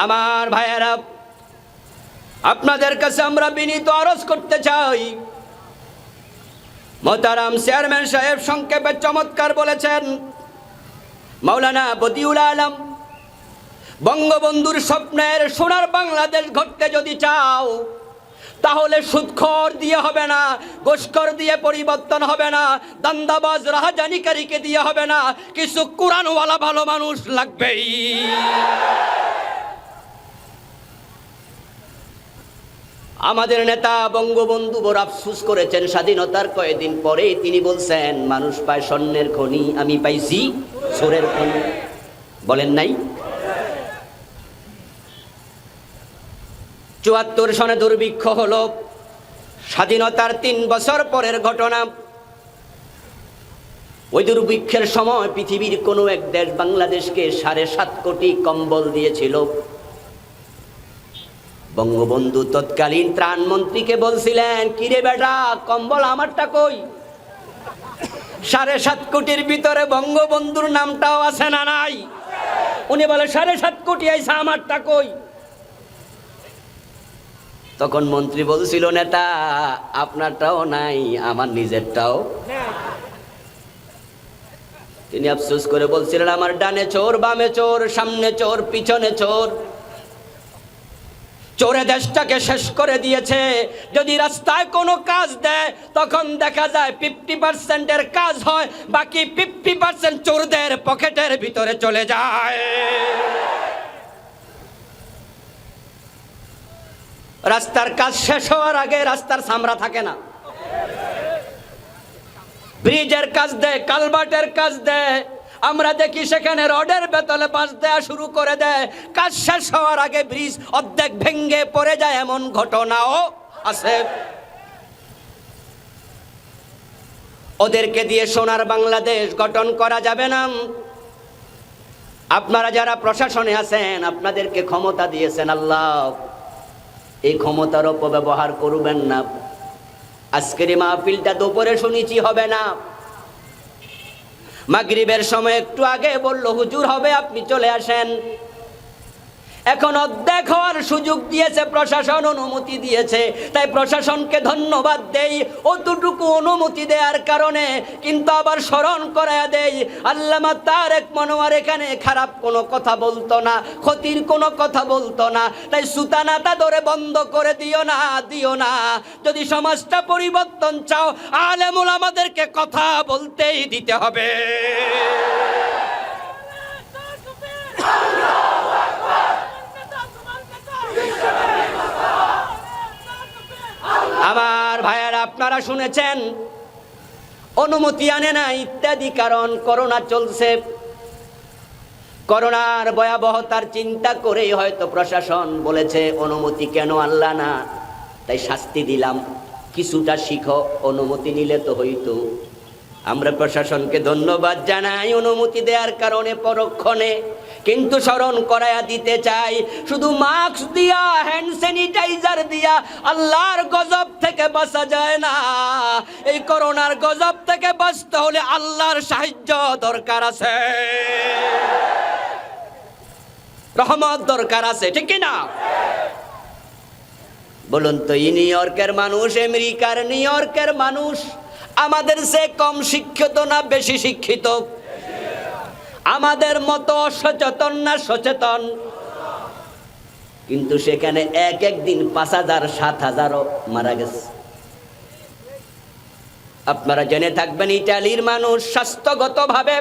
আমার ভাইয়েরা, আপনাদের কাছে আমরা বিনীত আরজ করতে চাই, মোহতারাম চেয়ারম্যান সাহেব সংক্ষেপে চমৎকার বলেছেন। মাওলানা বদিউল আলম, বঙ্গবন্ধুর স্বপ্নের সোনার বাংলাদেশ গড়তে যদি চাও, তাহলে সুদখোর দিয়ে হবে না, ঘুষখোর দিয়ে পরিবর্তন হবে না, দান্দাবাজ রাহাজানিকারীকে দিয়ে হবে না, কিছু কোরআনওয়ালা ভালো মানুষ লাগবেই। আমাদের নেতা বঙ্গবন্ধু বড় আফসোস করেছেন, স্বাধীনতার কয়েকদিন পরে তিনি বলছেন, মানুষ পায় স্বর্ণের খনি, আমি পাইছি চোরের খনি। বলেন নাই? ৭৪ সনে দুর্ভিক্ষ হলো, স্বাধীনতার 3 বছর পরের ঘটনা। ওই দুর্ভিক্ষের সময় পৃথিবীর কোনো এক দেশ বাংলাদেশকে 7.5 কোটি কম্বল দিয়েছিল। বঙ্গবন্ধু তৎকালীন ত্রাণমন্ত্রীকে বলছিলেন, কিরে বেটা, কম্বল আমারটা কই? 7.5 কোটির ভিতরে বঙ্গবন্ধুর নামটাও আছে না নাই? উনি বলে 7.5 কোটি আইসা, আমারটা কই? তখন মন্ত্রী বলছিল, নেতা আপনারটাও নাই, আমার নিজেরটাও। তিনি আফসোস করে বলছিলেন, আমার ডানে চোর, বামে চোর, সামনে চোর, পিছনে চোর, চোরে দেশটাকে শেষ করে দিয়েছে। যদি রাস্তায় কোনো কাজ দেয়, তখন দেখা যায় 50% কাজ হয়, বাকি 50% চোরদের পকেটের ভিতরে চলে যায়। রাস্তার কাজ শেষ হওয়ার আগে রাস্তার চামড়া থাকে না। ব্রিজের কাজ দেয়, কালভার্টের কাজ দেয়, আমরা দেখি সেখানে রডের বেতলে বাঁশ দেয়া শুরু করে দেয়, কাজ শেষ হওয়ার আগে ব্রিজ অর্ধেক ভেঙ্গে পড়ে যায়, এমন ঘটনাও আছে। ওদেরকে দিয়ে সোনার বাংলাদেশ গঠন করা যাবে না। আপনারা যারা প্রশাসনে আছেন, আপনাদেরকে ক্ষমতা দিয়েছেন আল্লাহ, এই ক্ষমতার অপব্যবহার করবেন না। আজকের এই মাহফিলটা দুপুরে শুনেছি হবে না, মাগরিবের সময় একটু আগে বললো হুজুর হবে, আপনি চলে আসেন। এখন অর্ধেক হওয়ার সুযোগ দিয়েছে প্রশাসন, অনুমতি দিয়েছে, তাই প্রশাসনকে ধন্যবাদ দেই অতটুকু অনুমতি দেওয়ার কারণে। কিন্তু আবার স্মরণ করায়া দেই, আল্লামা তারেক মনোয়ার এখানে খারাপ কোনো কথা বলতো না, ক্ষতির কোনো কথা বলতো না। তাই সুতানাটা ধরে বন্ধ করে দিও না। যদি সমাজটা পরিবর্তন চাও, আলেমুল আমাদেরকে কথা বলতেই দিতে হবে। আমার ভাইয়ারা, আপনারা শুনেছেন অনুমতি আনে না ইত্যাদি কারণ। করোনা চলছে, করোনার ভয়াবহতার চিন্তা করেই হয়তো প্রশাসন বলেছে অনুমতি কেন আনলা না, তাই শাস্তি দিলাম, কিছুটা শিখো, অনুমতি নিলে তো হইতো। আমরা প্রশাসনকে ধন্যবাদ জানাই অনুমতি দেওয়ার কারণে পরক্ষণে। কিন্তু স্মরণ করায়া দিতে চাই, শুধু মাস্ক দিয়া, হ্যান্ড স্যানিটাইজার দিয়া আল্লাহর গজব থেকে বাঁচা যায় না। এই করোনার গজব থেকে বাঁচতে হলে আল্লাহর সাহায্য দরকার আছে, রহমত দরকার আছে, ঠিক কি না? বলুন তো, নিউ ইয়র্কের মানুষ, আমেরিকার নিউ ইয়র্কের মানুষ আমাদের সে কম শিক্ষিত না বেশি শিক্ষিত? আমাদের মতো সচেতন না সচেতন? কিন্তু সেখানে একদিন 5,000 7,000 মারা গেছে। আপনারা জেনে থাকবেন, ইটালির মানুষ স্বাস্থ্যগতভাবে,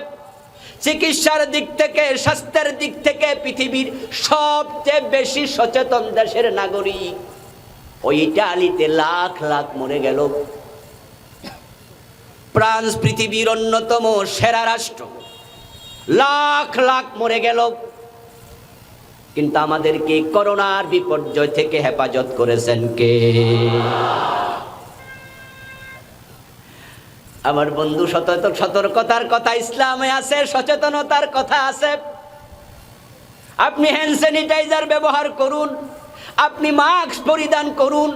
চিকিৎসার দিক থেকে, স্বাস্থ্যের দিক থেকে পৃথিবীর সবচেয়ে বেশি সচেতন দেশের নাগরিক। ওই ইটালিতে লাখ লাখ মরে গেল। ফ্রান্স পৃথিবীর অন্যতম সেরা রাষ্ট্র, লাখ লাখ মরে গেল। কিন্তু আমাদেরকে করোনার বিপর্যয় থেকে হেফাজত করেছেন কে? আমার বন্ধু, সতর্কতার কথা ইসলামে আছে, সচেতনতার কথা আছে। আপনি হ্যান্ড স্যানিটাইজার ব্যবহার করুন, আপনি মাস্ক পরিধান করুন,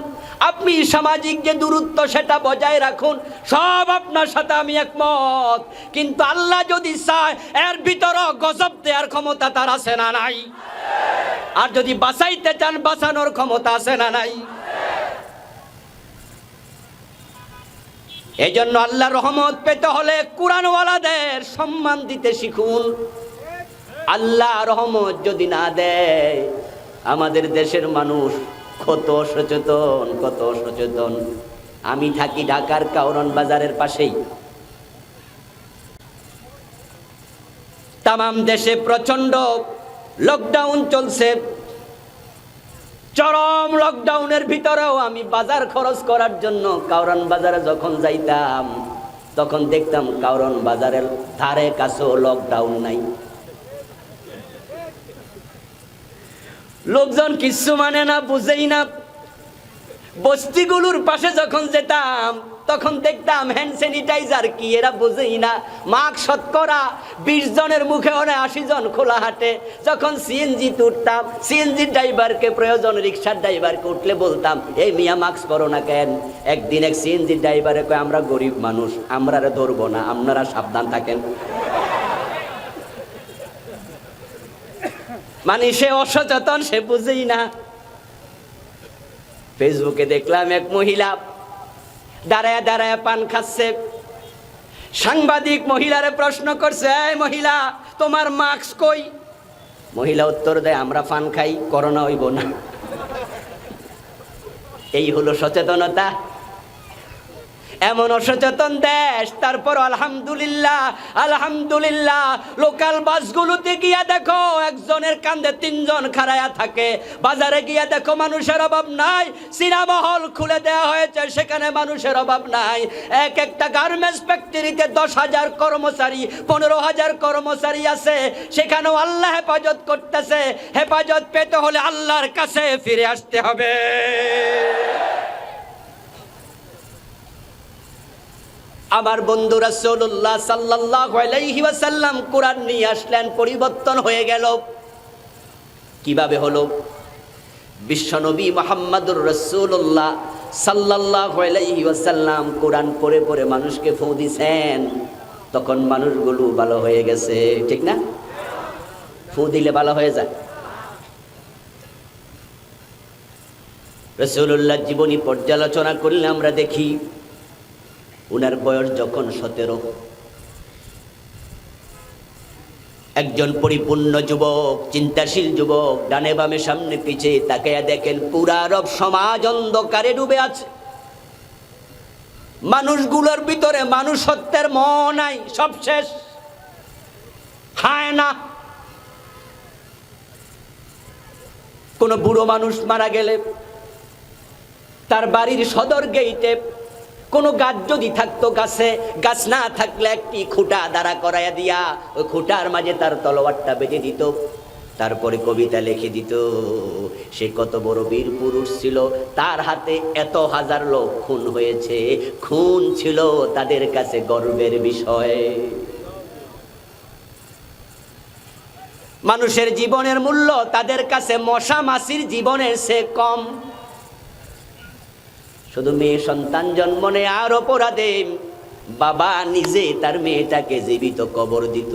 আপনি সামাজিক যে দূরত্ব সেটা বজায় রাখুন, সব আপনার সাথে আমি একমত। কিন্তু আল্লাহ যদি চায়, এর ভিতরও গজব দেওয়ার ক্ষমতা তার আছে না নাই? আর যদি বাঁচাইতে চান, বাঁচানোর ক্ষমতা আছে না নাই? এই জন্য আল্লাহর রহমত পেতে হলে কুরআনওয়ালাদের সম্মান দিতে শিখুন। আল্লাহ রহমত যদি না দেয়, আমাদের দেশের মানুষ কত সচেতন। আমি থাকি ঢাকার কাউরন বাজারের পাশেই। তামাম দেশে প্রচন্ড লকডাউন চলছে। চরম লকডাউনের ভিতরেও আমি বাজার খরচ করার জন্য কাউরন বাজারে যখন যাইতাম, তখন দেখতাম কাউরন বাজারের ধারে কাছেও লকডাউন নাই। লোকজন কিছু মানে না, বুঝেই না। বস্তিগুলোর পাশে যখন যেতাম, তখন দেখতাম হ্যান্ড স্যানিটাইজার কি এরা বুঝেই না। মাস্ক শতকরা 20 জনের মুখে 80 জন খোলা হাটে। যখন সিএনজি উঠতাম, সিএনজি ড্রাইভারকে প্রয়োজন, রিক্সার ড্রাইভারকে উঠলে বলতাম, এই মিয়া মাস্ক পরো না কেন? একদিন এক সিএনজি ড্রাইভারে কয়, আমরা গরিব মানুষ, আমরা ধরবো না, আপনারা সাবধান থাকেন। মানে সে অসচেতন, সে বুঝেই না। ফেসবুকে দেখলাম এক মহিলা দাঁড়ায় দাঁড়ায় পান খাচ্ছে। সাংবাদিক মহিলারে প্রশ্ন করছে, এই মহিলা, তোমার মাস্ক কই? মহিলা উত্তর দেয়, আমরা পান খাই, করোনা হইব না। এই হলো সচেতনতা। এমন অসচেতন দেশ, তারপর আলহামদুলিল্লাহ লোকাল বাসগুলোতে গিয়া দেখো একজনের কাঁধে 3 জন খাড়ায়া থাকে। বাজারে গিয়া দেখো মানুষের অভাব নাই। সিনেমা হল খুলে দেওয়া হয়েছে, সেখানে মানুষের অভাব নাই। একটা গার্মেন্টস ফ্যাক্টরিতে 10,000 কর্মচারী, 15,000 কর্মচারী আছে, সেখানেও আল্লাহ হেফাজত করতেছে। হেফাজত পেতে হলে আল্লাহর কাছে ফিরে আসতে হবে। আমার বন্ধু রাসূলুল্লাহ সাল্লাল্লাহু আলাইহি ওয়াসাল্লাম কোরআন নিয়ে আসলেন, পরিবর্তন হয়ে গেল। কিভাবে হলো? বিশ্বনবী মুহাম্মদুর রাসূলুল্লাহ সাল্লাল্লাহু আলাইহি ওয়াসাল্লাম কোরআন পড়ে পড়ে মানুষকে ফু দিছেন, তখন মানুষগুলো ভালো হয়ে গেছে, ঠিক না? ফু দিলে ভালো হয়ে যায়। রাসূলুল্লাহ জীবনী পর্যালোচনা করলে আমরা দেখি উনার বয়স যখন 17, একজন পরিপূর্ণ যুবক, চিন্তাশীল যুবক, ডানে বামে সামনে পিছে তাকায়া দেখেন পুরা আরব সমাজ অন্ধকারে ডুবে আছে। মানুষগুলোর ভিতরে মানুষত্বের মোহ নাই, সব শেষ, হায় না। কোন বুড়ো মানুষ মারা গেলে তার বাড়ির সদর গেইটে কোনো গাছ যদি থাকতো, গাছ না থাকলে একটি খুঁটা দাঁড়া করাইয়া দিয়া ওই খুঁটার মাঝে তার তলোয়ারটা বেঁধে দিত, তারপরে কবিতা লিখে দিত সে কত বড় বীর পুরুষ ছিল, তার হাতে এত হাজার লোক খুন হয়েছে, খুন ছিল তাদের কাছে গর্বের বিষয়। মানুষের জীবনের মূল্য তাদের কাছে মশা মাছির জীবনের চেয়ে কম। শুধু মেয়ে সন্তান জন্ম নেয় আর অপরাধে বাবা নিজে তার মেয়েটাকে জীবিত কবর দিত।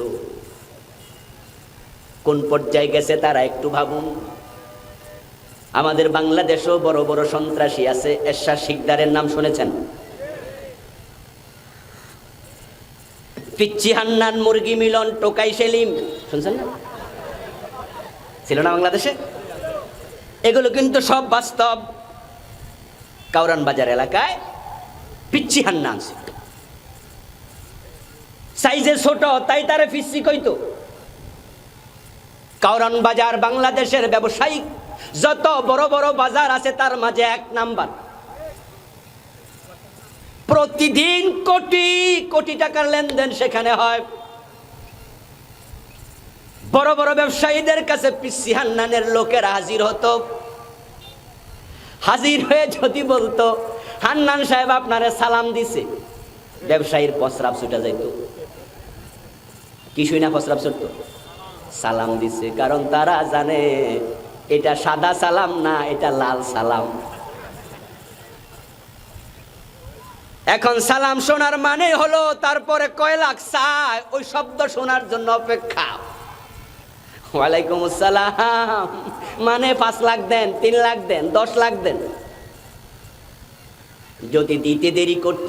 কোন পর্যায়ে গেছে তারা একটু ভাবুন। আমাদের বাংলাদেশেও বড় বড় সন্ত্রাসী আছে। এরশাদ শিকদারের নাম শুনেছেন? পিচ্চি হান্নান, মুরগি মিলন, টোকাই সেলিম, শুনছেন না? ছিল না বাংলাদেশে? এগুলো কিন্তু সব বাস্তব। কাউরান বাজার এলাকায় পিচ্চি হান্নান ছিল, সাইজে ছোট, তাই তারে পিচ্চি কইতো। কাউরান বাজার বাংলাদেশের ব্যবসায়িক যত বড় বড় বাজার আছে তার মাঝে 1 নাম্বার। প্রতিদিন কোটি কোটি টাকার লেনদেন সেখানে হয়। বড় বড় ব্যবসায়ীদের কাছে পিচ্চি হান্নানের লোকেরা হাজির হতো। হাজির হয়ে যদি বলতো হান্নান সাহেব আপনারে সালাম দিছে, ব্যবসায়ীর প্রস্রাব ছুটে যাইত। কিছুই না, প্রস্রাব ছুটতো, সালাম দিছে। কারণ তারা জানে এটা সাদা সালাম না, এটা লাল সালাম। এখন সালাম শোনার মানে হলো তারপরে কয় লাখ চায়, ওই শব্দ শোনার জন্য অপেক্ষা। ওয়ালাইকুম আসসালাম মানে 5 লাখ দেন, 3 লাখ দেন, 10 লাখ দেন। যদি দিতে দেরি করত,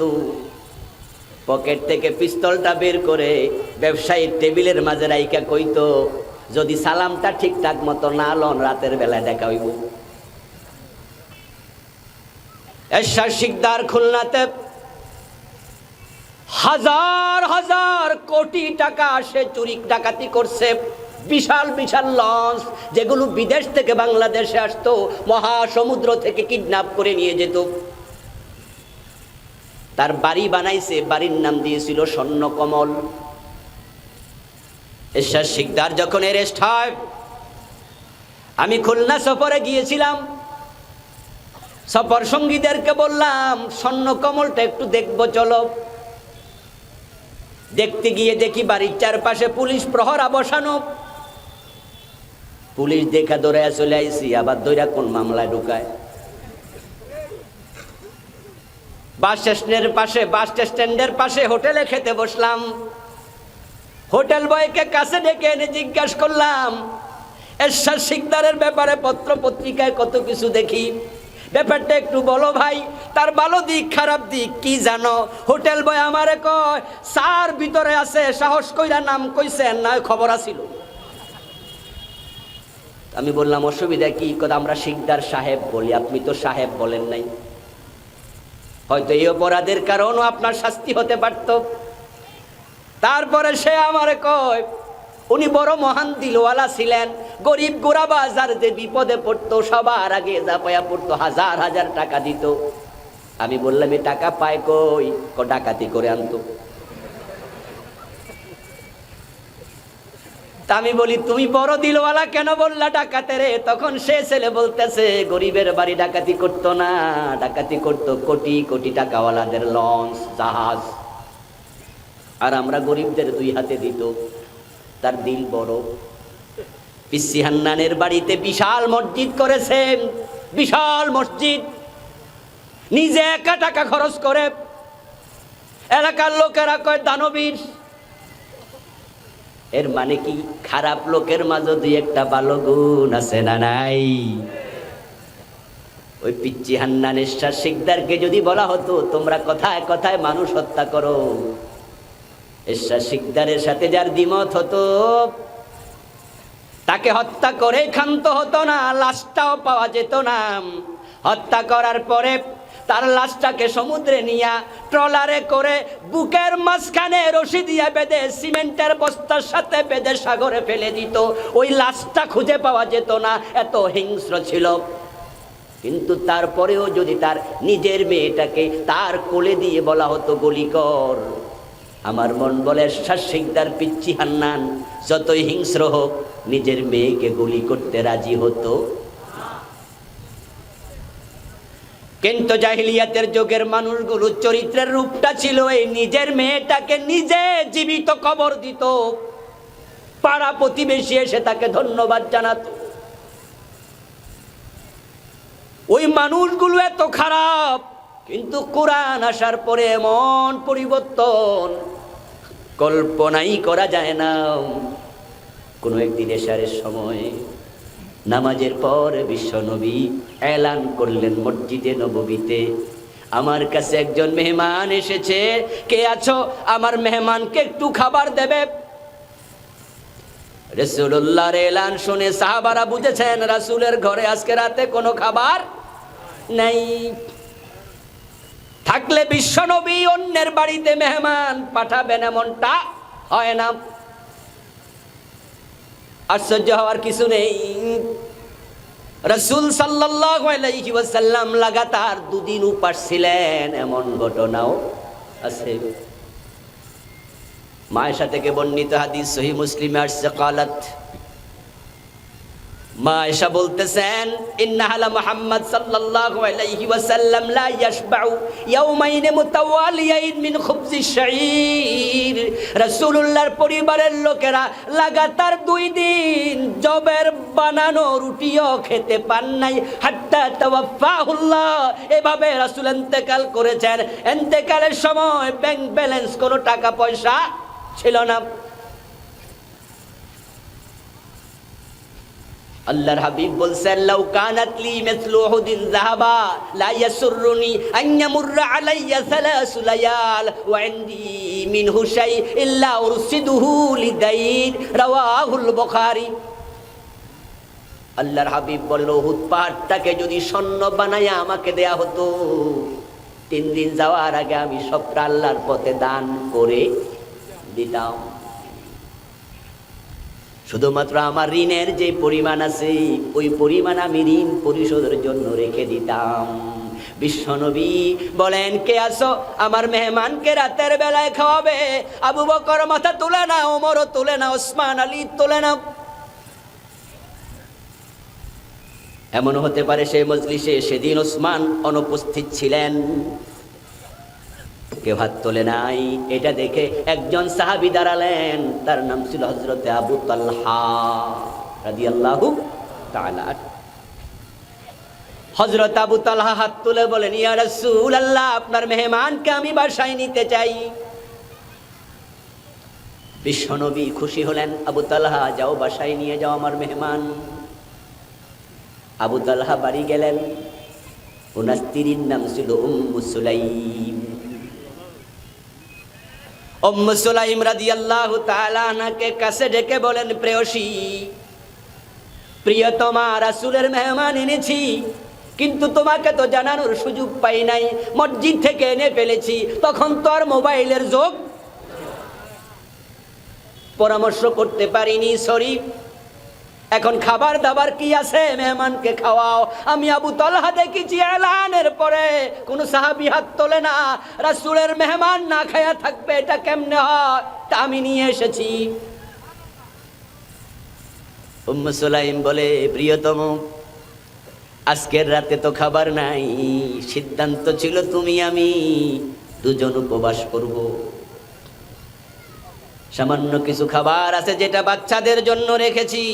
পকেট থেকে পিস্তলটা বের করে ব্যবসায়ীর টেবিলের মাঝে রাইকা কইতো, যদি সালামটা ঠিকঠাক মতো না লন রাতের বেলায় দেখা হইব। এরশাদ শিকদার খুলনাতে হাজার হাজার কোটি টাকা সে চুরি ডাকাতি করছে। বিশাল বিশাল লঞ্চ যেগুলো বিদেশ থেকে বাংলাদেশে আসতো, মহাসমুদ্র থেকে কিডন্যাপ করে নিয়ে যেত। তার বাড়ি বানাইছে, বাড়ির নাম দিয়েছিল স্বর্ণকমল। এরশাদ শিকদার যখন অ্যারেস্ট হয়, আমি খুলনা সফরে গিয়েছিলাম। সফর সঙ্গীদেরকে বললাম স্বর্ণকমলটা একটু দেখবো, চলো। দেখতে গিয়ে দেখি বাড়ির চারপাশে পুলিশ প্রহরা বসানো। পুলিশ দেখা দৌড়ায় চলে আইসি, আবার দৌড়া কোন মামলায় ঢুকায়। বাস স্ট্যান্ডের পাশে হোটেলে খেতে বসলাম। হোটেল বয়কে কাছে ডেকে এনে জিজ্ঞাসা করলাম, এরশাদ শিকদারের ব্যাপারে পত্র পত্রিকায় কত কিছু দেখি, ব্যাপারটা একটু বলো ভাই, তার ভালো দিক খারাপ দিক কি জানো? হোটেল বয় আমারে কয় স্যার ভিতরে আছে, সাহস কইরা নাম কইছেন না, খবর আছিল। আমি বললাম অসুবিধা কি? কথা আমরা শিকদার সাহেব বলি, আপনি তো সাহেব বলেন নাই। হয়তো এই অপরাধের কারণও আপনার শাস্তি হতে পারত। তারপরে সে আমারে কয় উনি বড় মহান দিলওয়ালা ছিলেন, গরিব গোরাবা যার যে বিপদে পড়তো সবার আগে জাপায়া পড়তো, হাজার হাজার টাকা দিত। আমি বললাম এ টাকা পায় কই? ডাকাতি করে আনতো। তা আমি বলি তুমি বড় দিলওয়ালা কেন বললা ডাকাতে রে? তখন সে ছেলে বলতেছে গরিবের বাড়ি ডাকাতি করতো না, ডাকাতি করতো কোটি কোটি টাকাওয়ালাদের লঞ্চ, জাহাজ। আর আমরা গরিবদের 2 হাতে দিত। তার দিল বড়। পিচ্চি হান্নানের বাড়িতে বিশাল মসজিদ করেছেন, বিশাল মসজিদ, নিজে একা টাকা খরচ করে। এলাকার লোকেরা কয় দানবীর। এর মানে কি, খারাপ লোকের মাঝে 2-1টা ভালো গুণ আছে না নাই? ওই পিচ্চি হান্নানের শাহ শিকদারকে যদি বলা হতো তোমরা কথায় কথায় মানুষ হত্যা করো, এরশাদ শিকদারের সাথে যার দ্বিমত হতো তাকে হত্যা করে ক্ষান্ত হতো না, লাশটাও পাওয়া যেত না। হত্যা করার পরে তার লাশটাকে সমুদ্রে নিয়ে ট্রলারে করে বুকের মাঝখানে রশি দিয়ে বেঁধে সিমেন্টের বস্তার সাথে বেঁধে সাগরে ফেলে দিত। ওই লাশটা খুঁজে পাওয়া যেত না, এত হিংস্র ছিল। কিন্তু তারপরেও যদি তার নিজের মেয়েটাকে তার কোলে দিয়ে বলা হতো গুলি কর, আমার মন বলে এরশাদ শিকদার পিচ্চি হান্নান যতই হিংস্র হোক নিজের মেয়েকে গুলি করতে রাজি হতো। কিন্তু জাহিলিয়াতের যুগের মানুষগুলো চরিত্রের রূপটা ছিল এই, নিজের মেয়েটাকে নিজে জীবিত কবর দিত। পাড়া প্রতিবেশী এসে তাকে ধন্যবাদ জানাতো। ওই মানুষগুলো এত খারাপ, কিন্তু কোরআন আসার পরে এমন পরিবর্তন কল্পনাই করা যায় না। কোন একদিন এশারের সময় নামাজের পর বিশ্বনবী এলান করলেন মসজিদে নববীতে, আমার কাছে একজন মেহমান এসেছে, কে আছো? আমার মেহমানকে একটু খাবার দেবে। রাসূলুল্লাহর এলান শুনে সাহাবারা বুঝেছেন রাসূলের ঘরে আজকে রাতে কোনো খাবার নাই। থাকলে বিশ্বনবী অন্যের বাড়িতে মেহমান পাঠাবেন এমনটা হয় না। আশ্চর্য হওয়ার কিছু নেই, রাসূল সাল্লাল্লাহু আলাইহি ওয়াসাল্লাম লাগাতার 2 দিন উপাস ছিলেন, এমন ঘটনাও আছে। মায়েশা থেকে বর্ণিত হাদিস সহিহ মুসলিমে আসছে, قالت মায়েশা বলতেছেন ইন্না আলা মুহাম্মদ সাল্লাল্লাহু আলাইহি ওয়াসাল্লাম লা ইয়াশবাউ ইয়াওমাইন মুতাওয়ালিয়াইন মিন খুবজি শাঈর। রাসূলুল্লাহর পরিবারের লোকেরা লাগাতার 2 দিন জবের বানানো রুটিও খেতে পান নাই, হাত্তা তাওয়াফাহুল্লাহ। এভাবে রাসূল ইন্তেকাল করেছেন। ইন্তেকালের সময় ব্যাংক ব্যালেন্স কোনো টাকা পয়সা ছিল না। আল্লাহর হাবিব বলছেন লাউ কানাত লি মিসলু উহুদিন যাহাবা লা ইয়াসুরুনি আন ইয়ামুররা আলাইয়া সালাসু লায়াল ওয়া ইনদি মিনহু শাই ইল্লা উরসিদুহু লিদাইন, রাওয়াহুল বুখারী। আল্লাহর হাবিব বলল উহুদ পাহাড়টাকে যদি স্বর্ণ বানায়া আমাকে দেয়া হতো, 3 দিন যাওয়ার আগে আমি সবটা আল্লাহর পথে দান করে দিতাম। শুধুমাত্র আমার ঋণের যে পরিমাণ আছে ওই পরিমাণ আমি ঋণ পরিশোধের জন্য রেখে দিতাম। বিশ্বনবী বলেন কে আসো? আমার মেহমানকে রাতের বেলায় খাওয়াবে। আবু বকর মাথা তুলে না, ওমরও তুলে না, ওসমান আলী তুলে না। এমন হতে পারে সেই মজলিসে সেদিন ওসমান অনুপস্থিত ছিলেন, কেউ হাত তোলে নাই। এটা দেখে একজন সাহাবী দাঁড়ালেন, তার নাম ছিল হযরতে আবু তালহা রাদিয়াল্লাহু তাআলা। হযরত আবু তালহা হাত তুলে বলেন ইয়া রাসূলুল্লাহ, আপনার মেহমানকে আমি বাসায় নিতে চাই। বিশ্বনবী খুশি হলেন, আবু তালহা যাও বাসায় নিয়ে যাও আমার মেহমান। আবু তালহা বাড়ি গেলেন। ওনার স্ত্রীর নাম ছিল উম্মু সুলাইম। উম্মু সুলাইম রাদিয়াল্লাহু তাআলা আনহাকে কাছে ডেকে বলেন প্রেয়সী, প্রিয়তমা, রাসূলের মেহমান এনেছি, কিন্তু তোমাকে তো জানানোর সুযোগ পাই নাই। মসজিদ থেকে এনে ফেলেছি, তখন তো আর মোবাইলের যুগ, পরামর্শ করতে পারিনি, সরি। এখন খাবার দাবার কি আছে, মেহমানকে খাওয়াও। আমি আবু তালহা দেখেছি এলানের পরে কোন সাহাবী হাত তোলে না। রাসূলের মেহমান না খায়া থাকবে, এটা কেমনে হয়? তা আমি নিয়ে এসেছি। উম্মু সুলাইম বলে প্রিয়তম, আজকের রাতে তো খাবার নাই, সিদ্ধান্ত ছিল তুমি আমি 2জন উপবাস করব। সামান্য কিছু খাবার আছে যেটা বাচ্চাদের জন্য রেখেছি।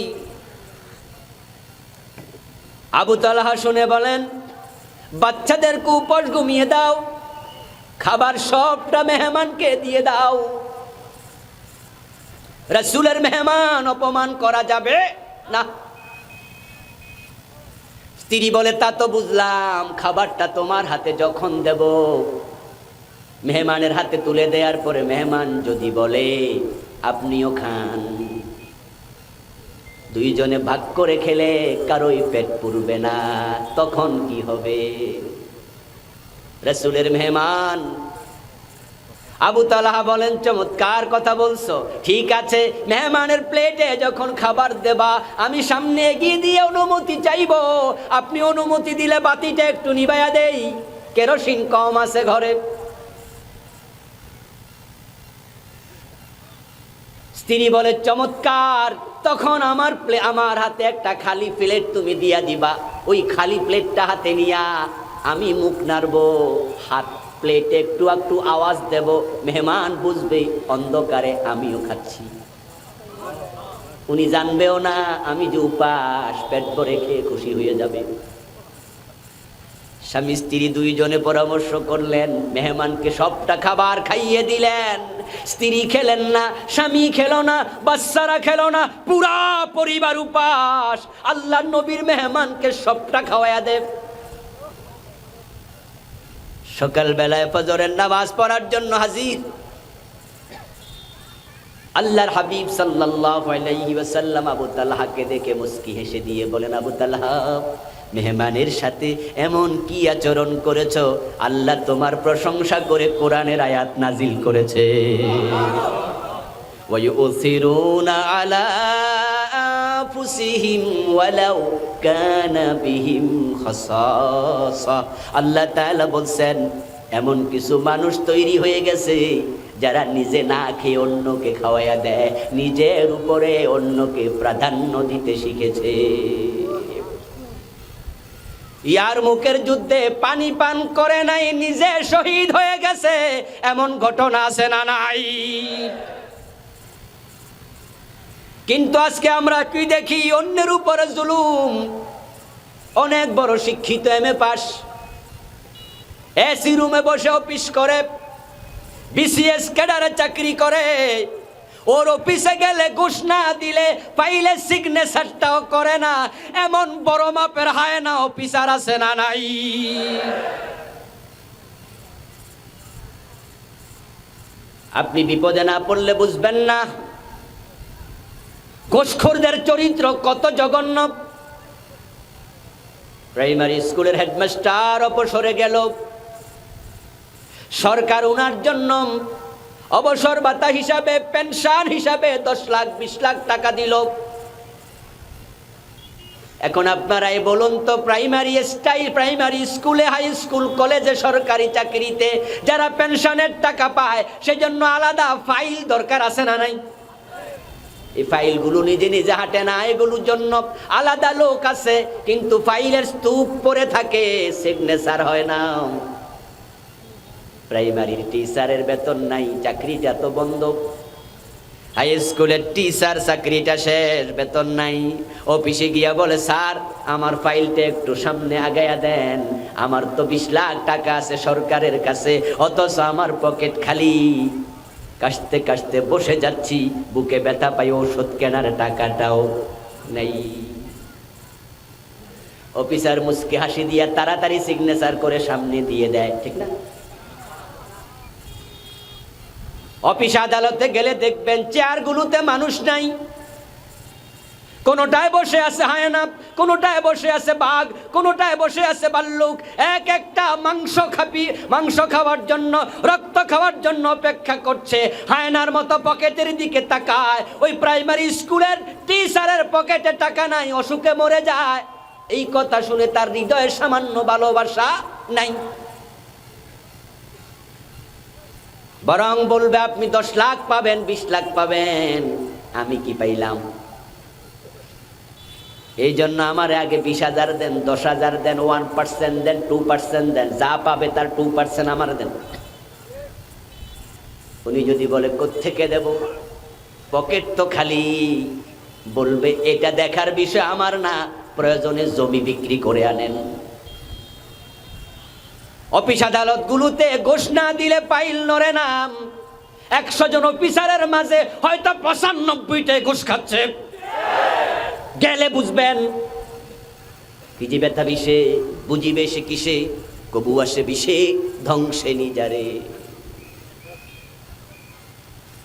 আবু তালহা শুনে বলেন, বাচ্চাদেরকে উপোস ঘুমিয়ে দাও, খাবার সবটা মেহমানকে দিয়ে দাও। রাসূলের মেহমান অপমান করা যাবে না। স্ত্রী বলে, তা তো বুঝলাম, খাবারটা তোমার হাতে যখন দেব, মেহমানের হাতে তুলে দেওয়ার পরে মেহমান যদি বলে আপনিও খান, দুইজনে ভাগ করে খেলে কারোই পেট পুরবে না, তখন কি হবে? রাসূলের মেহমান। আবু তালহা বলেন, চমৎকার কথা বলছো, ঠিক আছে, মেহমানের প্লেটে যখন খাবার দেবা আমি সামনে এগিয়ে দিয়ে অনুমতি চাইবো, আপনি অনুমতি দিলে বাতিটা একটু নিভাইয়া দেই, কেরোসিন কম আছে ঘরে। স্ত্রী বলে, চমৎকার, তখন আমার হাতে একটা খালি প্লেট তুমি দিয়া দিবা, ওই খালি প্লেটটা হাতে নিয়া আমি মুখ নাড়বো, হাত প্লেটে একটু একটু আওয়াজ দেব, মেহমান বুঝবে অন্ধকারে আমিও খাচ্ছি, উনি জানবেও না আমি যে উপাস, পেট ভরে খেয়ে খুশি হয়ে যাবে। স্বামী স্ত্রী দুইজনে পরামর্শ করলেন, মেহমানকে সবটা খাবার খাইয়ে দিলেন। স্ত্রী খেলেন না, স্বামী খেলো না, বাচ্চারা খেলো না, পুরা পরিবার উপাস। আল্লাহর নবীর মেহমানকে সবটা খাওয়ায়া দেব। সকাল বেলায় ফজরের নামাজ পড়ার জন্য হাজির। আল্লাহর হাবিব সাল্লাল্লাহু আলাইহি ওয়াসাল্লাম আবু তালহাকে দেখে মুস্কি হেসে দিয়ে বলেন, আবু তালহা, মেহমানের সাথে এমন কি আচরণ করেছো, আল্লাহ তোমার প্রশংসা করে কোরআনের আয়াত নাজিল করেছে, ওয়া ইউসিরুনা আলা আনফুসিহিম ওয়ালাউ কানা বিহিম খাসাসা। আল্লাহ তাআলা বলছেন, এমন কিছু মানুষ তৈরি হয়ে গেছে যারা নিজে না খেয়ে অন্যকে খাওয়াইয়া দেয়, নিজের উপরে অন্যকে প্রাধান্য দিতে শিখেছে। ইয়ারমুকের যুদ্ধে পানি পান করে নাই, নিজে শহীদ হয়ে গেছে, এমন ঘটনা আছে না নাই? কিন্তু আজকে আমরা কি দেখি, অন্যের উপরে জুলুম। অনেক বড় শিক্ষিত, এমএ পাস, এসি রুমে বসে অফিস করে, বিসিএস ক্যাডারে চাকরি করে, ওর অফিসে গেলে ঘুষ না দিলে ফাইলে সিগনেচারটাও করে না, এমন বড় মাপের হায়না অফিসার আছে না নাই? আপনি বিপদে না পড়লে বুঝবেন না ঘুষখোরদের চরিত্র কত জঘন্য। প্রাইমারি স্কুলের হেডমাস্টার অবসরে গেল, সরকার উনার জন্য অবসর ভাতা হিসাবে, পেনশন হিসাবে 10 লাখ 20 লাখ টাকা দিল। এখন আপনারাই বলুন তো, প্রাইমারি স্কুলে, হাই স্কুল, কলেজে, সরকারি চাকরিতে যারা পেনশনের টাকা পায় সেজন্য আলাদা ফাইল দরকার আছে না নাই? এই ফাইলগুলো নিজে নিজে হাঁটে না, এগুলোর জন্য আলাদা লোক আছে, কিন্তু ফাইলের স্তূপ পড়ে থাকে, সিগনেচার হয় না। প্রাইমারির টিচারের বেতন নাই, চাকরিটা তো বন্ধ। হাই স্কুলের টিচার চাকরিটা শেষ, বেতন নাই। অফিসে গিয়া বলে, স্যার আমার ফাইলটা একটু সামনে আগায়া দেন, আমার তো 20 লাখ টাকা আছে সরকারের কাছে, অথচ আমার পকেট খালি। কাশতে কাশতে বসে যাচ্ছি, বুকে ব্যথা পাই, ওষুধ কেনার টাকাটাও নেই। অফিসার মুস্কি হাসি দিয়া তাড়াতাড়ি সিগনেচার করে সামনে দিয়ে দেয়, ঠিক না? অফিস আদালতে গেলে দেখবেন চেয়ারগুলোতে মানুষ নাই, কোনোটায় বসে আছে হায়না, কোনোটায় বসে আছে বাঘ, কোনোটায় বসে আছে ভাল্লুক। এক একটা মাংস খাওয়ার জন্য, রক্ত খাওয়ার জন্য অপেক্ষা করছে, হায়নার মতো পকেটের দিকে তাকায়। ওই প্রাইমারি স্কুলের টিচারের পকেটে টাকা নাই, অসুখে মরে যায়। এই কথা শুনে তার হৃদয়ে সামান্য ভালোবাসা নাই, বরং বলবে আপনি 10 লাখ পাবেন, 20 লাখ পাবেন, আমি কি পাইলাম? এই জন্য আমার আগে 20,000 দেন, 10,000 দেন, 1% দেন, 2% দেন, যা পাবে তার 2% আমার দেন। উনি যদি বলে কোত্থেকে দেব, পকেট তো খালি। বলবে এটা দেখার বিষয় আমার না, প্রয়োজনে জমি বিক্রি করে আনেন। অফিস আদালত গুলোতে ঘোষ না দিলে পাইল নড়ে না। 100 জন অফিসারের মাঝে হয়তো 95টাই ঘুষ খাচ্ছে। গেলে বুঝবেন কি যে ব্যথা বিষে, বুঝিবে সে কিসে, কবু আসে বিষে ধ্বংসে নিজারে।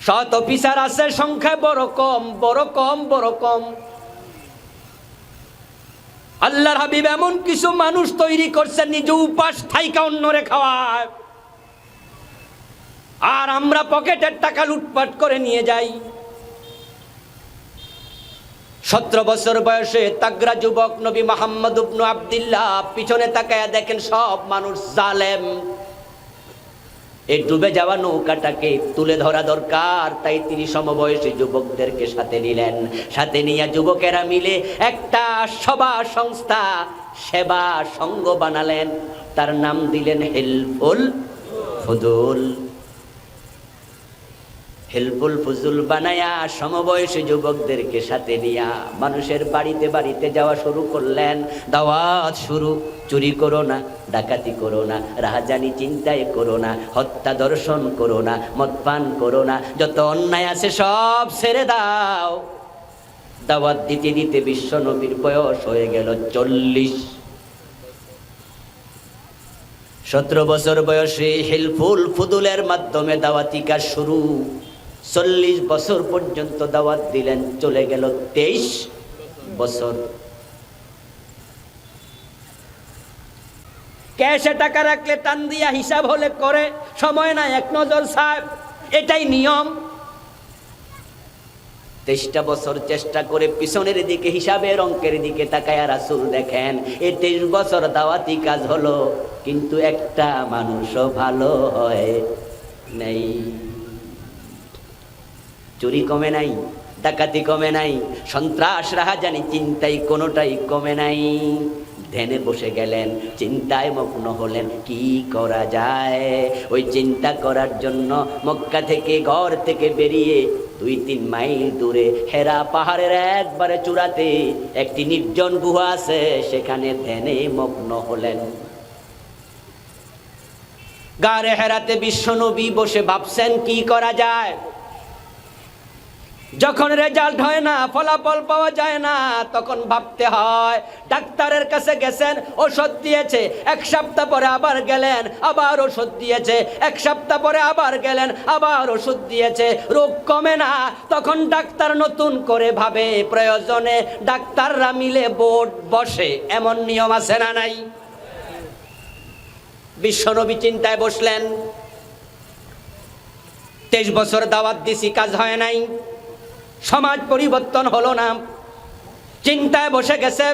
সৎ অফিসার আছে সংখ্যা বড় কম, বড় কম, বড় কম। আল্লাহর হাবিব এমন কিছু মানুষ তৈরি করছেন নিজে উপাস থাইকা অন্যরে খাওয়ায়, আর আমরা পকেটের টাকা লুটপাট করে নিয়ে যাই। 17 বছর বয়সে তাগড়া যুবক নবী মুহাম্মদ ইবনে আব্দুল্লাহ, পিছনে তাকায়া দেখেন সব মানুষ জালেম। এই ডুবে যাওয়া নৌকাটাকে তুলে ধরা দরকার, তাই তিনি সমবয়সী যুবকদেরকে সাথে নিলেন। সাথে নিয়ে যুবকেরা মিলে একটা সভা সংস্থা, সেবা সংঘ বানালেন। তার নাম দিলেন হেল্পফুল ফুজুল। হেল্পফুল ফুজুল বানায়া সমবয়সী যুবকদেরকে সাথে নিয়া মানুষের বাড়িতে বাড়িতে যাওয়া শুরু করলেন। দাওয়াত শুরু, চুরি করো না, ডাকাতি করো না, রাহাজানি চিন্তায় করো না, হত্যা দর্শন করো না, মদ পান করো না, যত অন্যায় আছে সব ছেড়ে দাও। দাওয়াত দিতে দিতে বিশ্ব নবীর বয়স হয়ে গেল 40। 17 বছর বয়সে হেল্পফুল ফুজুলের মাধ্যমে দাওয়াতি কাজ শুরু। 40 বছর পর্যন্ত দাওয়াত দিলেন, চলে গেল 23 বছর। ক্যাশে টাকা রাখলে টান দিয়া হিসাব হলে করে, সময় নাই, এক নজর সাহেব, এটাই নিয়ম। 23টা বছর চেষ্টা করে পিছনের দিকে হিসাবের অঙ্কের দিকে তাকায়া রাসূল দেখেন এই 23 বছর দাওয়াতি কাজ হলো, কিন্তু একটা মানুষও ভালো হয় নাই। চুরি কমে নাই, ডাকাতি কমে নাই, সন্ত্রাস রাহাজানি চিন্তাই কোনোটাই কমে নাই। ধ্যানে বসে গেলেন, চিন্তায় মগ্ন হলেন কি করা যায়। ওই চিন্তা করার জন্য মক্কা থেকে, ঘর থেকে বেরিয়ে 2-3 মাইল দূরে হেরা পাহাড়ের একবারে চূড়াতে একটি নির্জন গুহা আছে, সেখানে ধ্যানে মগ্ন হলেন। গারে হেরাতে বিশ্বনবী বসে ভাবছেন কি করা যায়। যখন রেজাল্ট হয় না, ফলাফল পাওয়া যায় না, তখন ভাবতে হয়। ডাক্তারের কাছে গেছেন, ওষুধ দিয়েছে, 1 সপ্তাহ পরে আবার গেলেন, আবার ওষুধ দিয়েছে, 1 সপ্তাহ পরে আবার গেলেন, আবার ওষুধ দিয়েছে, রোগ কমে না। তখন ডাক্তার নতুন করে ভাবে, প্রয়োজনে ডাক্তাররা মিলে বোর্ড বসে, এমন নিয়ম আছে না নাই? বিশ্বনবী চিন্তায় বসলেন। 23 বছর দাওয়াত দিছি, কাজ হয় নাই, সমাজ পরিবর্তন হলো না। চিন্তায় বসে গেছে।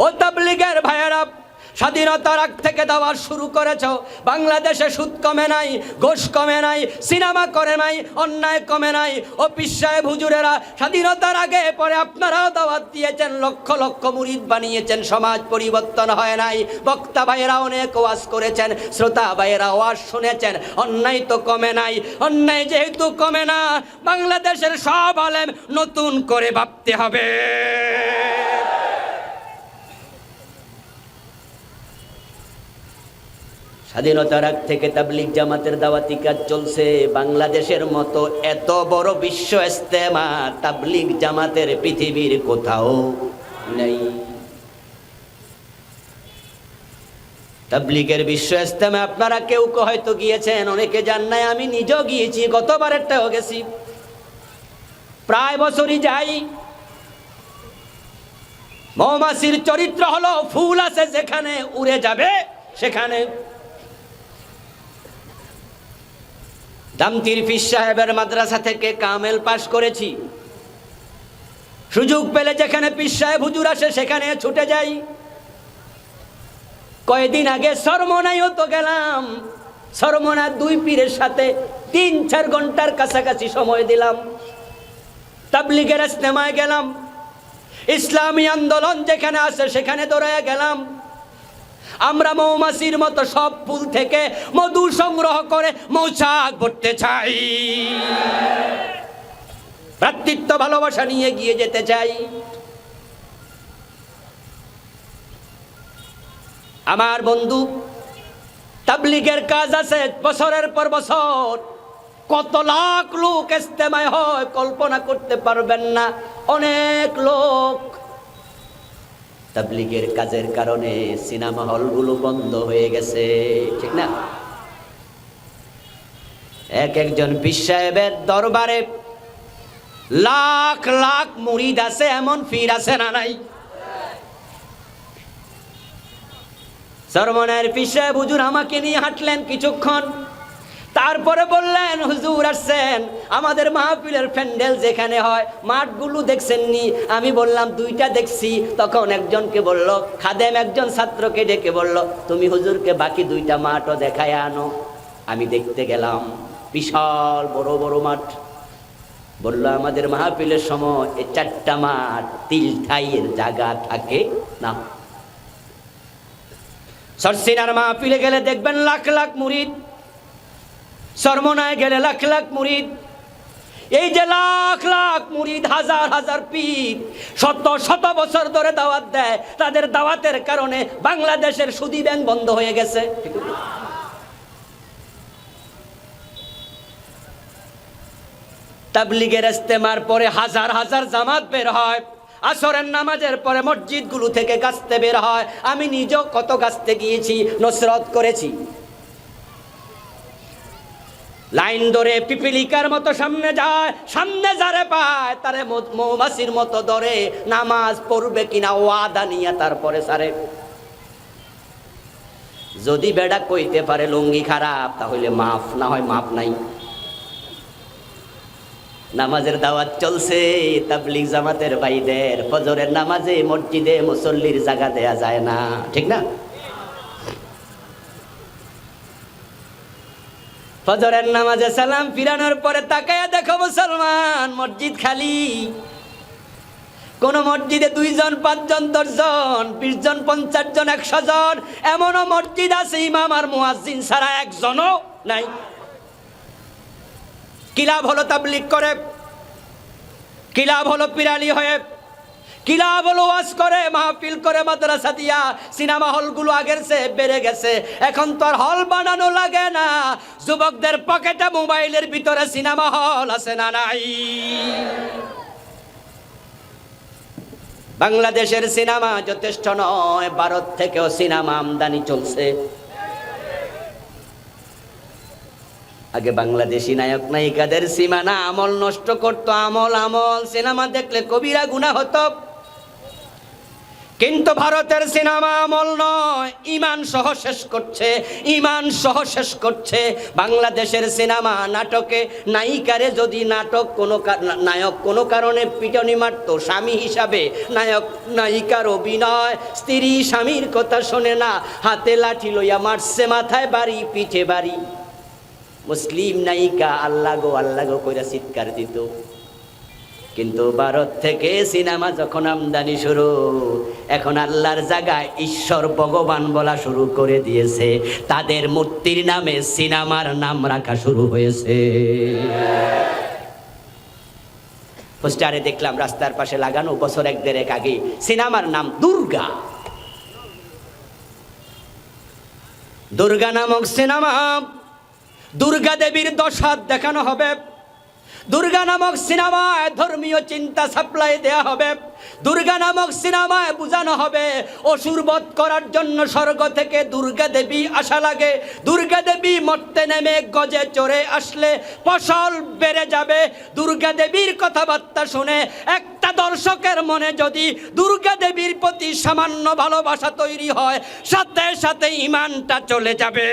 ও তাবলীগের ভাইয়েরা, স্বাধীনতার আগ থেকে দাওয়াত শুরু করেছ, বাংলাদেশে সুদ কমে নাই, ঘুষ কমে নাই, সিনেমা করে নাই, অন্যায় কমে নাই। ও পীর সাহেব হুজুরেরা, স্বাধীনতার আগে পরে আপনারাও দাওয়াত দিয়েছেন, লক্ষ লক্ষ মুরিদ বানিয়েছেন, সমাজ পরিবর্তন হয় নাই। বক্তা ভাইয়েরা অনেক ওয়াজ করেছেন, শ্রোতা ভাইয়েরা ওয়াজ শুনেছেন, অন্যায় তো কমে নাই। অন্যায় যেহেতু কমে না, বাংলাদেশের সব আলেম নতুন করে ভাবতে হবে। স্বাধীনতার আগ থেকে তাবলীগ জামাতের দাওয়াতি কাজ চলছে। বাংলাদেশের মতো এত বড় বিশ্ব ইজতেমা তাবলীগ জামাতের পৃথিবীর কোথাও নেই। তাবলীগের বিশ্ব ইজতেমা আপনারা কেউ হয়তো গিয়েছেন, অনেকে যান নাই, আমি নিজেও গিয়েছি, গতবারেরটাও গেছি, প্রায় বছরই যাই। মৌমাছির চরিত্র হলো, ফুল আছে যেখানে উড়ে যাবে সেখানে। দামতির পীর সাহেবের মাদ্রাসা থেকে কামেল পাশ করেছি। সুযোগ পেলে যেখানে পীর সাহেব হুজুর আসে সেখানে ছুটে যাই। কয়েকদিন আগে সরমনাইও তো গেলাম। সরমনা 2 পীরের সাথে 3-4 ঘন্টার কাছাকাছি সময় দিলাম। তাবলীগের ইজতেমায় গেলাম, ইসলামী আন্দোলন যেখানে আছে সেখানে দৌড়ায় গেলাম। আমরা মৌমাছির মতো সব ফুল থেকে মধু সংগ্রহ করে মৌচাক ভরতে চাই। ভ্রাতৃত্ব ভালোবাসা নিয়ে গিয়ে যেতে চাই। আমার বন্ধু, তাবলীগের কাজ আছে বছরের পর বছর, কত লাখ লোক ইজতেমায় হয় কল্পনা করতে পারবেন না। অনেক লোক তাবলীগের কাজের কারণে সিনেমা হলগুলো বন্ধ হয়ে গেছে, ঠিক না? একজন পীর সাহেবের দরবারে লাখ লাখ মুরিদ আছে, এমন পীর আছে না নাই? সরমনের পীর সাহেব হুজুর আমাকে নিয়ে হাঁটলেন কিছুক্ষণ, তারপরে বললেন হুজুর আসছেন, আমাদের মাহফিলের প্যান্ডেল যেখানে হয় মাঠগুলো দেখছেননি? আমি বললাম দুইটা দেখছি। তখন একজনকে বলল, খাদেম একজন ছাত্রকে ডেকে বলল, তুমি হুজুরকে বাকি দুইটা মাঠও দেখায় আনো। আমি দেখতে গেলাম, বিশাল বড় বড় মাঠ। বলল আমাদের মাহফিলের সময় এই 4টা মাঠ তিল ঠাইয়ের জায়গা থাকে না। সরসিনার মাহফিলে গেলে দেখবেন লাখ লাখ মুরিদ, সরমনায় গেলে লাখ লাখ মুরিদ। এই যে লাখ লাখ মুরিদ, হাজার হাজার পীর শত শত বছর ধরে দাওয়াত দেয়, তাদের দাওয়াতের কারণে বাংলাদেশের সুদী ব্যাংক বন্ধ হয়ে গেছে। তাবলীগের ইজতেমার পরে হাজার হাজার জামাত বের হয়, আসরের নামাজের পরে মসজিদগুলো থেকে গাছতে বের হয়। আমি নিজেও কত গাছতে গিয়েছি, নসরত করেছি। লাইন ধরে পিপিলিকার মতো সামনে যায়, সামনে যারে পায় তারে মৌমাছির মতো ধরে, নামাজ পড়বে কিনা ওয়াদা নিয়ে তারপরে সারে। যদি বেডা কইতে পারে লুঙ্গি খারাপ, তাহলে মাফ, না হয় মাফ নাই। নামাজের দাওয়াত চলছে, তাবলীগ জামাতের ভাইদের ফজরের নামাজে মসজিদে মুসল্লির জায়গা দেয়া যায় না, ঠিক না? ফজরের নামাজে সালাম ফিরানোর পরে তাকায়া দেখো মুসলমান, মসজিদ খালি। কোন মসজিদে 2 জন 5 জন 10 জন 20 জন 50 জন 100 জন, এমনও মসজিদ আছে ইমাম আর মুয়াজ্জিন ছাড়া একজনও নাই। কি লাভ হলো তাবলীগ করে? কি লাভ হলো পিরালি হয়ে? কি লাভ হলো ওয়াজ করে, মাহফিল করে, মাদ্রাসা দিয়া? সিনেমা হলগুলো আগের চেয়ে বেড়ে গেছে, এখন তো আর হল বানানো লাগে না। যুবকদের পকেটে মোবাইলের ভিতরে সিনেমা হল আছে না নাই? বাংলাদেশের সিনেমা যথেষ্ট নয়, ভারত থেকেও সিনেমা আমদানি চলছে। আগে বাংলাদেশি নায়ক নায়িকাদের সীমানা আমল নষ্ট করতো, আমল আমল সিনেমা দেখলে কবিরা গুনাহ হতো। কিন্তু ভারতের সিনেমা আমল নয়, ইমান সহ শেষ করছে, ইমান সহ শেষ করছে। বাংলাদেশের সিনেমা নাটকে নায়িকারে যদি নায়ক কোনো কারণে পিটনি মারতো, স্বামী হিসাবে নায়ক নায়িকার অভিনয়, স্ত্রী স্বামীর কথা শোনে না, হাতে লাঠি লইয়া মারছে, মাথায় বাড়ি পিঠে বাড়ি। মুসলিম নায়িকা আল্লাহ গো কইরা চিৎকার দিত। কিন্তু ভারত থেকে সিনেমা যখন আমদানি শুরু, এখন আল্লাহর জায়গায় ঈশ্বর ভগবান বলা শুরু করে দিয়েছে, তাদের মূর্তির নামে সিনেমার নাম রাখা শুরু হয়েছে। পোস্টারে দেখলাম রাস্তার পাশে লাগানো, বছর 1-1.5 আগে, সিনেমার নাম দুর্গা। দুর্গা নামক সিনেমা, দুর্গা দেবীর 10 হাত দেখানো হবে। দুর্গা নামক সিনেমায় ধর্মীয় চিন্তা সাপ্লাই দেয়া হবে। দুর্গা নামক সিনেমায় বোঝানো হবে অসুর বধ করার জন্য স্বর্গ থেকে দুর্গা দেবী আসা লাগে। দুর্গা দেবী মরতে নেমে গজে চড়ে আসলে ফসল বেড়ে যাবে। দুর্গা দেবীর কথাবার্তা শুনে একটা দর্শকের মনে যদি দুর্গা দেবীর প্রতি সামান্য ভালোবাসা তৈরি হয়, সাথে সাথে ঈমানটা চলে যাবে।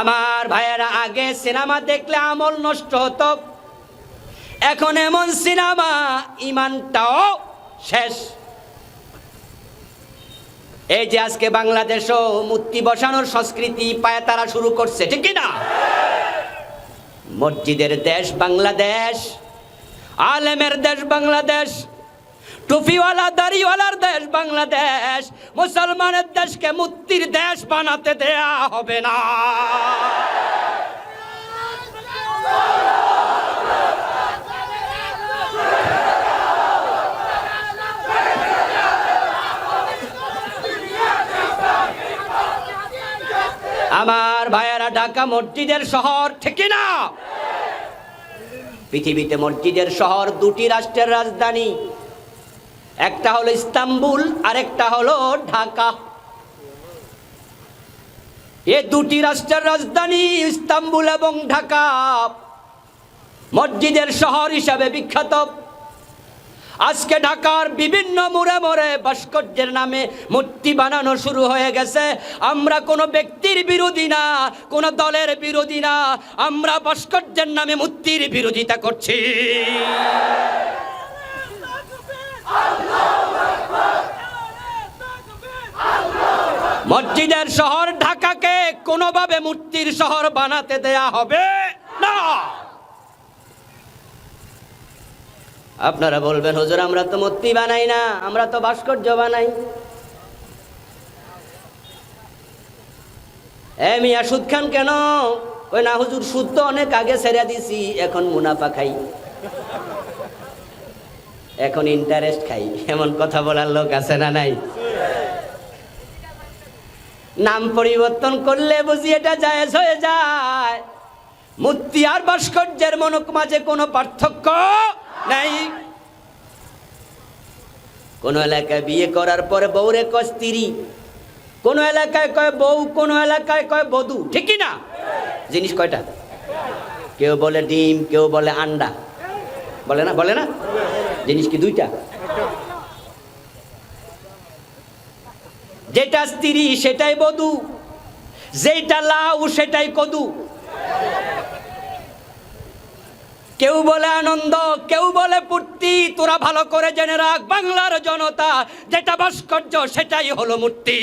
আমার ভাইয়েরা, আগে সিনেমা দেখলে আমল নষ্ট হতো, এখন এমন সিনেমা ঈমানটাও শেষ। এই যে আজকে বাংলাদেশও মূর্তি বসানোর সংস্কৃতি পায়তারা শুরু করছে, ঠিক কি না? মসজিদের দেশ বাংলাদেশ, আলেমের দেশ বাংলাদেশ, টুপিওয়ালা দাড়িওয়ালার দেশ বাংলাদেশ, মুসলমানের দেশকে মুক্তির দেশ বানাতে দেয়া হবে না। আমার ভাইয়েরা, ঢাকা মসজিদের শহর, ঠিক না? পৃথিবীতে মসজিদের শহর দুটি রাষ্ট্রের রাজধানী, একটা হলো ইস্তাম্বুল আর একটা হলো ঢাকা। এই দুটি রাষ্ট্রের রাজধানী ইস্তাম্বুল এবং ঢাকা মসজিদের শহর হিসাবে বিখ্যাত। আজকে ঢাকার বিভিন্ন মোড়ে মোড়ে ভাস্কর্যের নামে মূর্তি বানানো শুরু হয়ে গেছে। আমরা কোনো ব্যক্তির বিরোধী না, কোনো দলের বিরোধী না, আমরা ভাস্কর্যের নামে মূর্তির বিরোধিতা করছি। মসজিদের শহর ঢাকাকে কোনোভাবে মূর্তির শহর বানাতে দেয়া হবে না। আপনারা বলবেন, হুজুর আমরা তো মূর্তি বানাই না, আমরা তো ভাস্কর্য বানাই। মিয়া সুদ খান কেন? ওই না হুজুর, সুদ তো অনেক আগে ছেড়ে দিছি, এখন মুনাফা খাই, এখন ইন্টারেস্ট খাই। এমন কথা বলার লোক আছে না নাই? নাম পরিবর্তন করলে বুঝি এটা জায়েজ হয়ে যায়। মূর্তি আর ভাস্কর্যের মাঝে কোনো পার্থক্য নাই। কোন এলাকায় বিয়ে করার পরে বউরে কয় স্ত্রী, কোন এলাকায় কয় বউ, কোন এলাকায় কয় বধূ, ঠিক না? জিনিস কয়টা? কেউ বলে ডিম, কেউ বলে আন্ডা, বলে না? বলে না? জিনিস কি দুইটা? যেটা স্ত্রী সেটাই বধূ, যেটা লাউ সেটাই কদু। কেউ বলে আনন্দ, কেউ বলে পূর্তি। তোরা ভালো করে জেনে রাখ, বাংলার জনতা, যেটা ভাস্কর্য সেটাই হলো মূর্তি।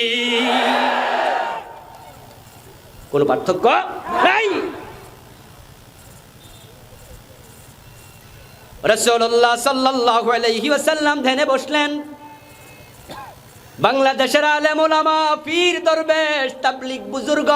কোন পার্থক্য নাই। রাসূলুল্লাহ সাল্লাল্লাহু আলাইহি ওয়াসাল্লাম ধ্যানে বসলেন। বাংলাদেশের আলেম ওলামা, পীর দরবেশ, তাবলীগ বুজুর্গ,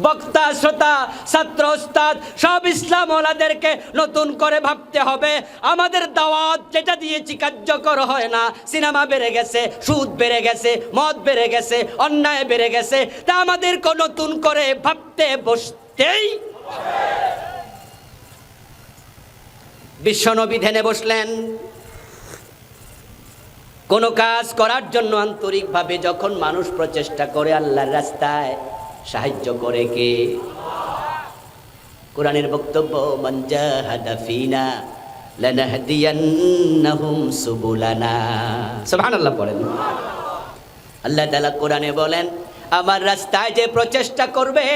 বক্তা, শ্রোতা, ছাত্র, ওস্তাদ সব ইসলাম ওলাদেরকে নতুন করে ভাবতে হবে। আমাদের দাওয়াত যেটা দিয়েছি কার্যকর হয় না। সিনেমা বেড়ে গেছে, সুদ বেড়ে গেছে, মদ বেড়ে গেছে, অন্যায় বেড়ে গেছে। তা আমাদেরকে নতুন করে ভাবতে বসতেই। বিশ্বনবী ধ্যানে বসলেন। কোন কাজ করার জন্য আন্তরিকভাবে যখন মানুষ প্রচেষ্টা করে, আল্লাহর রাস্তায় সাহায্য করে কে? কোরআনের বক্তব্য, মান জাহাদা ফিনা লানাহদিয়ান্নাহুম সুবুলানা। সুবহানাল্লাহ পড়েন। আল্লাহ তাআলা কোরআনে বলেন, আমার রাস্তায় যে প্রচেষ্টা করবে,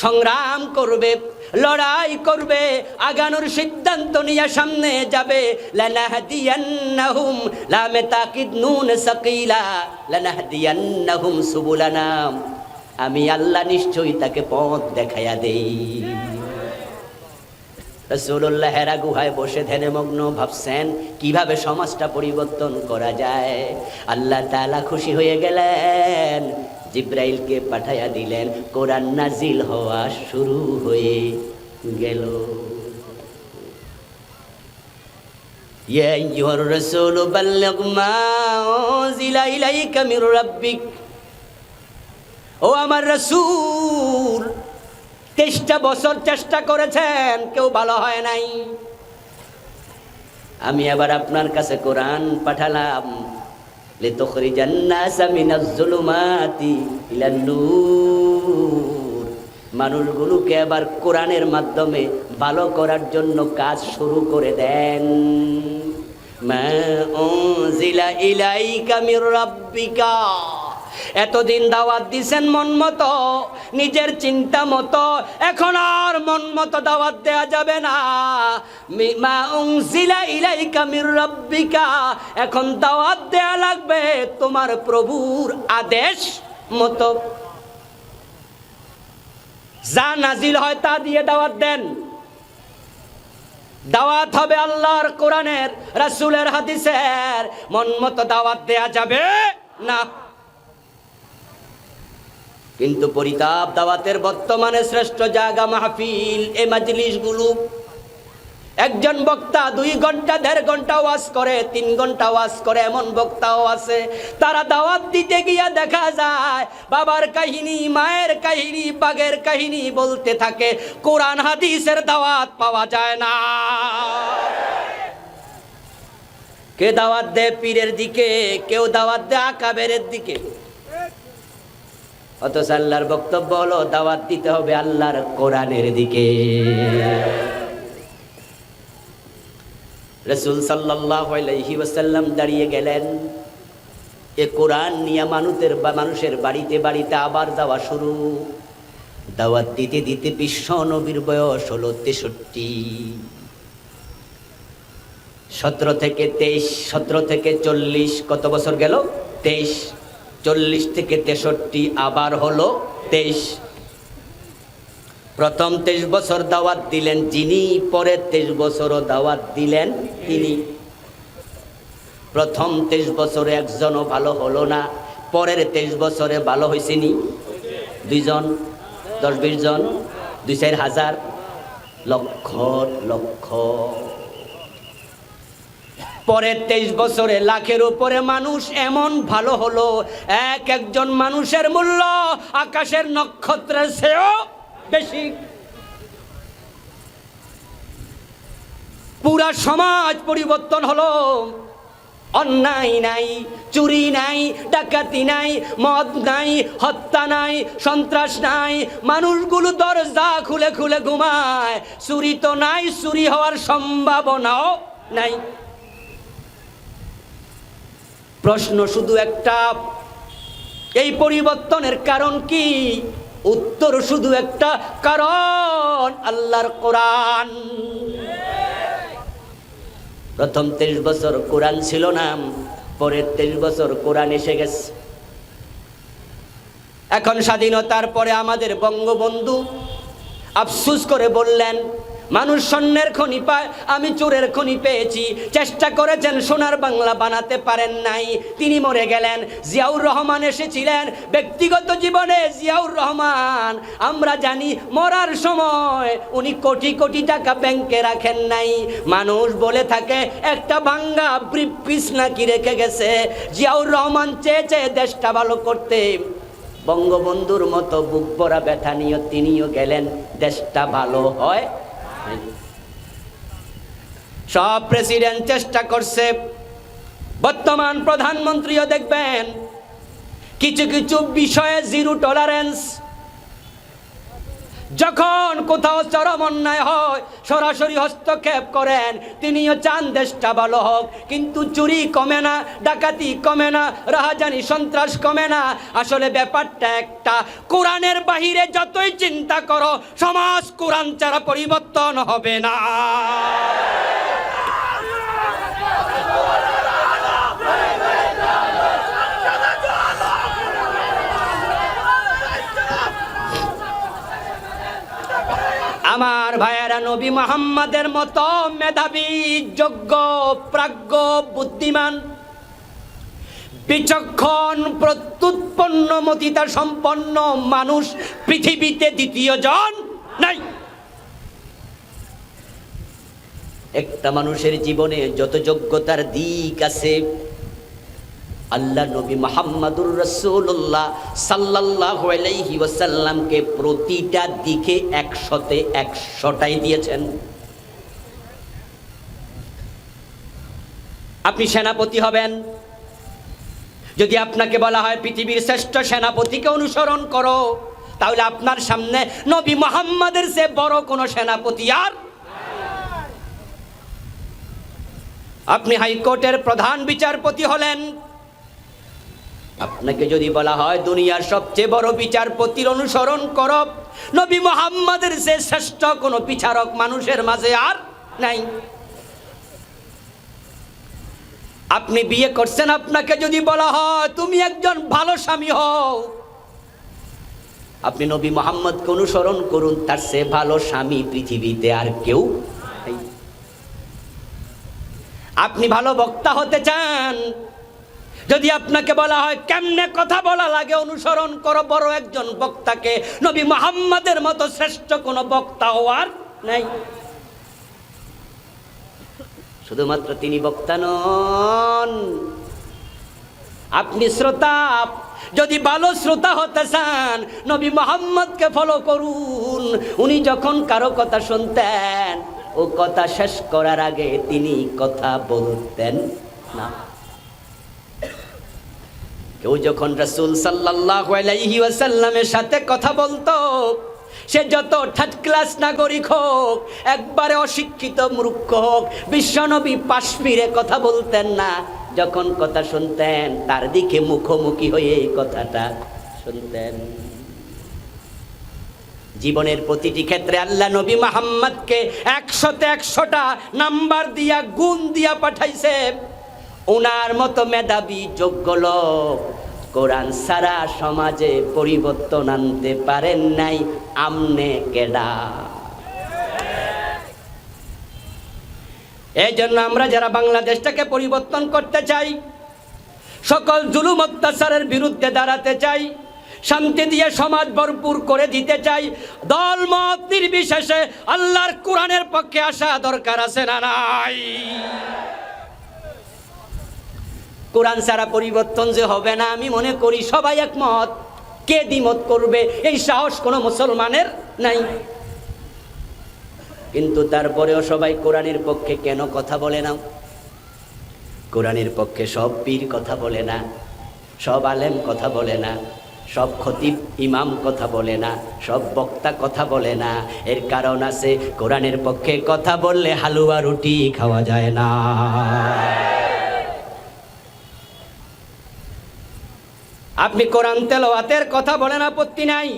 সংগ্রাম করবে, লড়াই করবে, আগানোর সিদ্ধান্ত নিয়ে সামনে যাবে, লানাহদিয়ান্নাহুম, লামে তাকিদ নুন সাকিলা, লানাহদিয়ান্নাহুম সুবুলানা, আমি আল্লাহ নিশ্চয়ই তাকে পথ দেখাইয়া দেই। রাসূলুল্লাহ হেরা গুহায় বসে ধ্যানে মগ্ন, ভাবছেন কিভাবে সমাজটা পরিবর্তন করা যায়। আল্লাহ তাআলা খুশি হয়ে গেলেন, জিব্রাইলকে পাঠাইয়া দিলেন, কোরআন নাজিল হওয়া শুরু হয়ে গেল। ইয়া আইয়ুহার রাসূলু বাল্লিগ মা উনজিলা ইলাইকা মির রাব্বিক। ও আমার রাসূল, 23টা বছর চেষ্টা করেছেন, কেউ ভালো হয় নাই। আমি আবার আপনার কাছে কোরআন পাঠালাম, লিতুখরিজান নাসা মিনাজ যুলুমাতি ইলান নূর। মানুষগুলোকে আবার কোরআনের মাধ্যমে ভালো করার জন্য কাজ শুরু করে দেন। মা উনজিলা ইলাইকা মির রাব্বিকা। এতদিন দাওয়াত দিছেন মন মতো, নিজের চিন্তা মতো, এখন আর মন মতো দাওয়াত দেয়া যাবে না। মা উনজিলা ইলাইকা মির রাব্বিকা, এখন দাওয়াত দেয়া লাগবে তোমার প্রভুর আদেশ মতো। যা নাজিল হয় তা দিয়ে দাওয়াত দেন। দাওয়াত হবে আল্লাহর কোরআনের, রাসূলের হাদিসের, মন মতো দাওয়াত দেয়া যাবে না। কিন্তু পরিতাপ, দাওয়াতের বর্তমানে শ্রেষ্ঠ জায়গা মাহফিল, এই মাজলিসগুলো। একজন বক্তা 2 ঘন্টা 1.5 ঘন্টা ওয়াজ করে, 3 ঘন্টা ওয়াজ করে, এমন বক্তাও আছে। তারা দাওয়াত দিতে গিয়া দেখা যায় বাবার কাহিনী, মায়ের কাহিনী, বাগের কাহিনী বলতে থাকে, কোরআন হাদিসের দাওয়াত পাওয়া যায় না। কে দাওয়াত দেয় পীরের দিকে, কেউ দাওয়াত দেয় আকাবেরের দিকে। অথচ আল্লাহর বক্তব্য হলো দাওয়াত দিতে হবে আল্লাহর কোরআনের দিকে। রাসূল সাল্লাল্লাহু আলাইহি ওয়াসাল্লাম দাঁড়িয়ে গেলেন, এ কোরআন নিয়ে মানুষের বাড়িতে বাড়িতে আবার যাওয়া শুরু। দাওয়াত দিতে দিতে বিশ্ব নবীর বয়স হলো 63। 17 থেকে 23, 17 থেকে 40, কত বছর গেল? 23। 40 থেকে 63 আবার হলো 23। প্রথম 23 বছর দাওয়াত দিলেন যিনি, পরের 23 বছরও দাওয়াত দিলেন তিনি। প্রথম 23 বছরে একজনও ভালো হলো না, পরের 23 বছরে ভালো হয়েছে নি 2 জন, 10-20 জন, 2-4 হাজার, লক্ষ লক্ষ। পরের 23 বছরে লাখের উপরে মানুষ এমন ভালো হলো, একজন মানুষের মূল্য আকাশের নক্ষত্রের চেয়েও বেশি। পুরা সমাজ পরিবর্তন হলো। অন্যায় নাই, চুরি নাই, ডাকাতি নাই, মদ নাই, হত্যা নাই, সন্ত্রাস নাই, মানুষগুলো দরজা খুলে খুলে ঘুমায়। চুরি তো নাই, চুরি হওয়ার সম্ভাবনাও নাই। প্রশ্ন শুধু একটা, এই পরিবর্তনের কারণ কি? উত্তর শুধু একটা, কারণ আল্লাহর কোরআন। প্রথম 23 বছর কোরআন ছিল না, পরের 23 বছর কোরআন এসে গেছে। এখন স্বাধীনতার পরে আমাদের বঙ্গবন্ধু আফসোস করে বললেন, মানুষ স্বর্ণের খনি পায়, আমি চোরের খনি পেয়েছি। চেষ্টা করেছেন, সোনার বাংলা বানাতে পারেন নাই, তিনি মরে গেলেন। জিয়াউর রহমান এসেছিলেন, ব্যক্তিগত জীবনে জিয়াউর রহমান আমরা জানি মরার সময় উনি কোটি কোটি টাকা ব্যাংকে রাখেন নাই। মানুষ বলে থাকে একটা ভাঙ্গা ব্রিফকেস নাকি রেখে গেছে। জিয়াউর রহমান চেয়েছে দেশটা ভালো করতে, বঙ্গবন্ধুর মতো বুক ভরা ব্যথা নিয়ে তিনিও গেলেন, দেশটা ভালো হয়। সব প্রেসিডেন্ট চেষ্টা করছে, বর্তমান প্রধানমন্ত্রীও দেখবেন কিছু কিছু বিষয়ে জিরো টলারেন্স। যখন কোথাও চরম অন্যায় হয় সরাসরি হস্তক্ষেপ করেন, তিনিও চান দেশটা ভালো হোক। কিন্তু চুরি কমে না, ডাকাতি কমে না, রাহাজানি সন্ত্রাস কমে না। আসলে ব্যাপারটা একটা, কোরআনের বাহিরে যতই চিন্তা করো সমাজ কোরআন ছাড়া পরিবর্তন হবে না। আমার ভাইয়েরা, নবী মুহাম্মাদের মতো মেধাবী, যোগ্য, প্রাজ্ঞ, বুদ্ধিমান, বিচক্ষণ, প্রত্যুৎপন্নমতিতা সম্পন্ন মানুষ পৃথিবীতে দ্বিতীয় জন নাই। একটা মানুষের জীবনে যত যোগ্যতার দিক আছে, আল্লাহ নবী মুহাম্মাদুর রাসূলুল্লাহ সাল্লাল্লাহু আলাইহি ওয়াসাল্লামকে প্রতিটা দিকে 100তে 100টাই দিয়েছেন। আপনি সেনাপতি হবেন, যদি আপনাকে বলা হয় পৃথিবীর শ্রেষ্ঠ সেনাপতিকে অনুসরণ করো, তাহলে আপনার সামনে নবী মুহাম্মাদের চেয়ে বড় কোনো সেনাপতি আর। আপনি হাইকোর্টের প্রধান বিচারপতি হলেন, আপনাকে যদি বলা হয় দুনিয়ার সবচেয়ে বড় বিচারপতির অনুসরণ করো, নবী মুহাম্মাদের চেয়ে শ্রেষ্ঠ কোনো বিচারক মানুষের মাঝে আর নাই। আপনি বিয়ে করছেন, আপনাকে যদি বলা হয় তুমি একজন ভালো স্বামী হও, আপনি নবী মুহাম্মদকে অনুসরণ করুন, তার চেয়ে ভালো স্বামী পৃথিবীতে আর কেউ নাই। আপনি ভালো বক্তা হতে চান, যদি আপনাকে বলা হয় কেমনে কথা বলা লাগে অনুসরণ করো বড় একজন বক্তাকে, নবী মুহাম্মদের মতো শ্রেষ্ঠ কোনো বক্তা হওয়ার নাই। শুধুমাত্র তিনি বক্তা নন, আপনি শ্রোতা। যদি ভালো শ্রোতা হতে চান নবী মুহাম্মদকে ফলো করুন। উনি যখন কারো কথা শুনতেন ও কথা শেষ করার আগে তিনি কথা বলতেন না। কেউ যখন রাসূল সাল্লাল্লাহু আলাইহি ওয়াসাল্লামের সাথে কথা বলতো, সে যত থার্ড ক্লাস নাগরিক হোক, একবারে অশিক্ষিত মূর্খ হোক, বিশ্বনবী পাশ ফিরে কথা বলতেন না। যখন কথা শুনতেন তার দিকে মুখোমুখি হয়ে এই কথাটা শুনতেন। জীবনের প্রতিটি ক্ষেত্রে আল্লাহ নবী মুহাম্মদকে 100তে 100টা নাম্বার দিয়া গুণ দিয়া পাঠাইছে। ওনার মতো মেধাবী যোগ্য লোক কোরআন সারা সমাজে পরিবর্তন আনতে পারেন নাই। আমনে কেডা? এই জন্য আমরা যারা বাংলাদেশটাকে পরিবর্তন করতে চাই, সকল জুলুম অত্যাচারের বিরুদ্ধে দাঁড়াতে চাই, শান্তি দিয়ে সমাজ ভরপুর করে দিতে চাই, দল মত নির্বিশেষে আল্লাহর কোরআনের পক্ষে আসা দরকার আছে না নাই? কোরআন ছাড়া পরিবর্তন যে হবে না আমি মনে করি সবাই একমত। কে দ্বিমত করবে এই সাহস কোনো মুসলমানের নাই। কিন্তু তারপরেও সবাই কোরআনের পক্ষে কেন কথা বলে না? কোরআনের পক্ষে সব পীর কথা বলে না, সব আলেম কথা বলে না, সব খতিব ইমাম কথা বলে না, সব বক্তা কথা বলে না। এর কারণ আছে, কোরআনের পক্ষে কথা বললে হালুয়া রুটি খাওয়া যায় না। আপনি কোরআন তেলাওয়াতের কথা বলেন, আপত্তি নাই,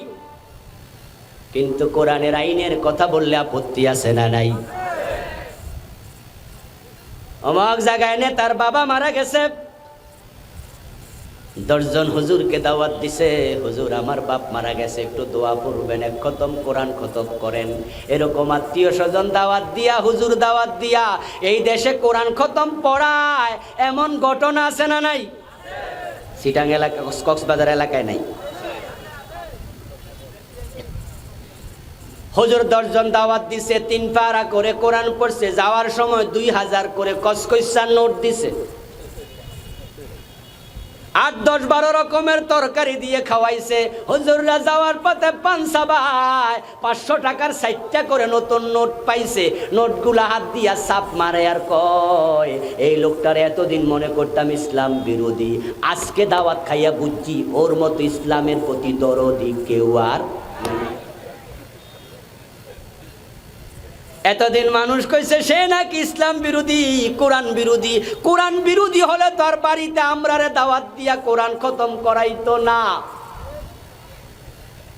কিন্তু কোরআনের আইনের কথা বললে আপত্তি আছে না নাই? অমুক জায়গায় তার বাবা মারা গেছে, 10 জন হুজুরকে দাওয়াত দিছে, হুজুর আমার বাপ মারা গেছে, একটু দোয়া করবেন, এক খতম কোরআন খতম করেন। এরকম আত্মীয় স্বজন দাওয়াত দিয়া, হুজুর দাওয়াত দিয়া এই দেশে কোরআন খতম পড়ায় এমন ঘটনা আছে না নাই? চিটাং এলাকা, কক্সবাজার এলাকায় নাই? হুজুর 10 জন দাওয়াত দিছে, 3 পারা করে কোরআন পড়ছে, যাওয়ার সময় 2000 করে কসকইসা নোট দিছে, 8, 10, 12 রকমের তরকারি দিয়ে খাওয়াইছে। হুজুররা যাওয়ার পথে পানসাবায় 500 টাকার 60টা করে নতুন নোট পাইছে। নোটগুলা হাত দিয়া চাপ মারে আর কয়, এই লোকটার এতদিন মনে করতাম ইসলাম বিরোধী, আজকে দাওয়াত খাইয়া বুঝছি ওর মতো ইসলামের প্রতি দরদি কেউ আর। এতদিন মানুষ কইছে সে নাকি ইসলাম বিরোধী, কোরআন বিরোধী। কোরআন বিরোধী হলে তার বাড়িতে আমরারে দাওয়াত দিয়া কোরআন খতম করাইতো না।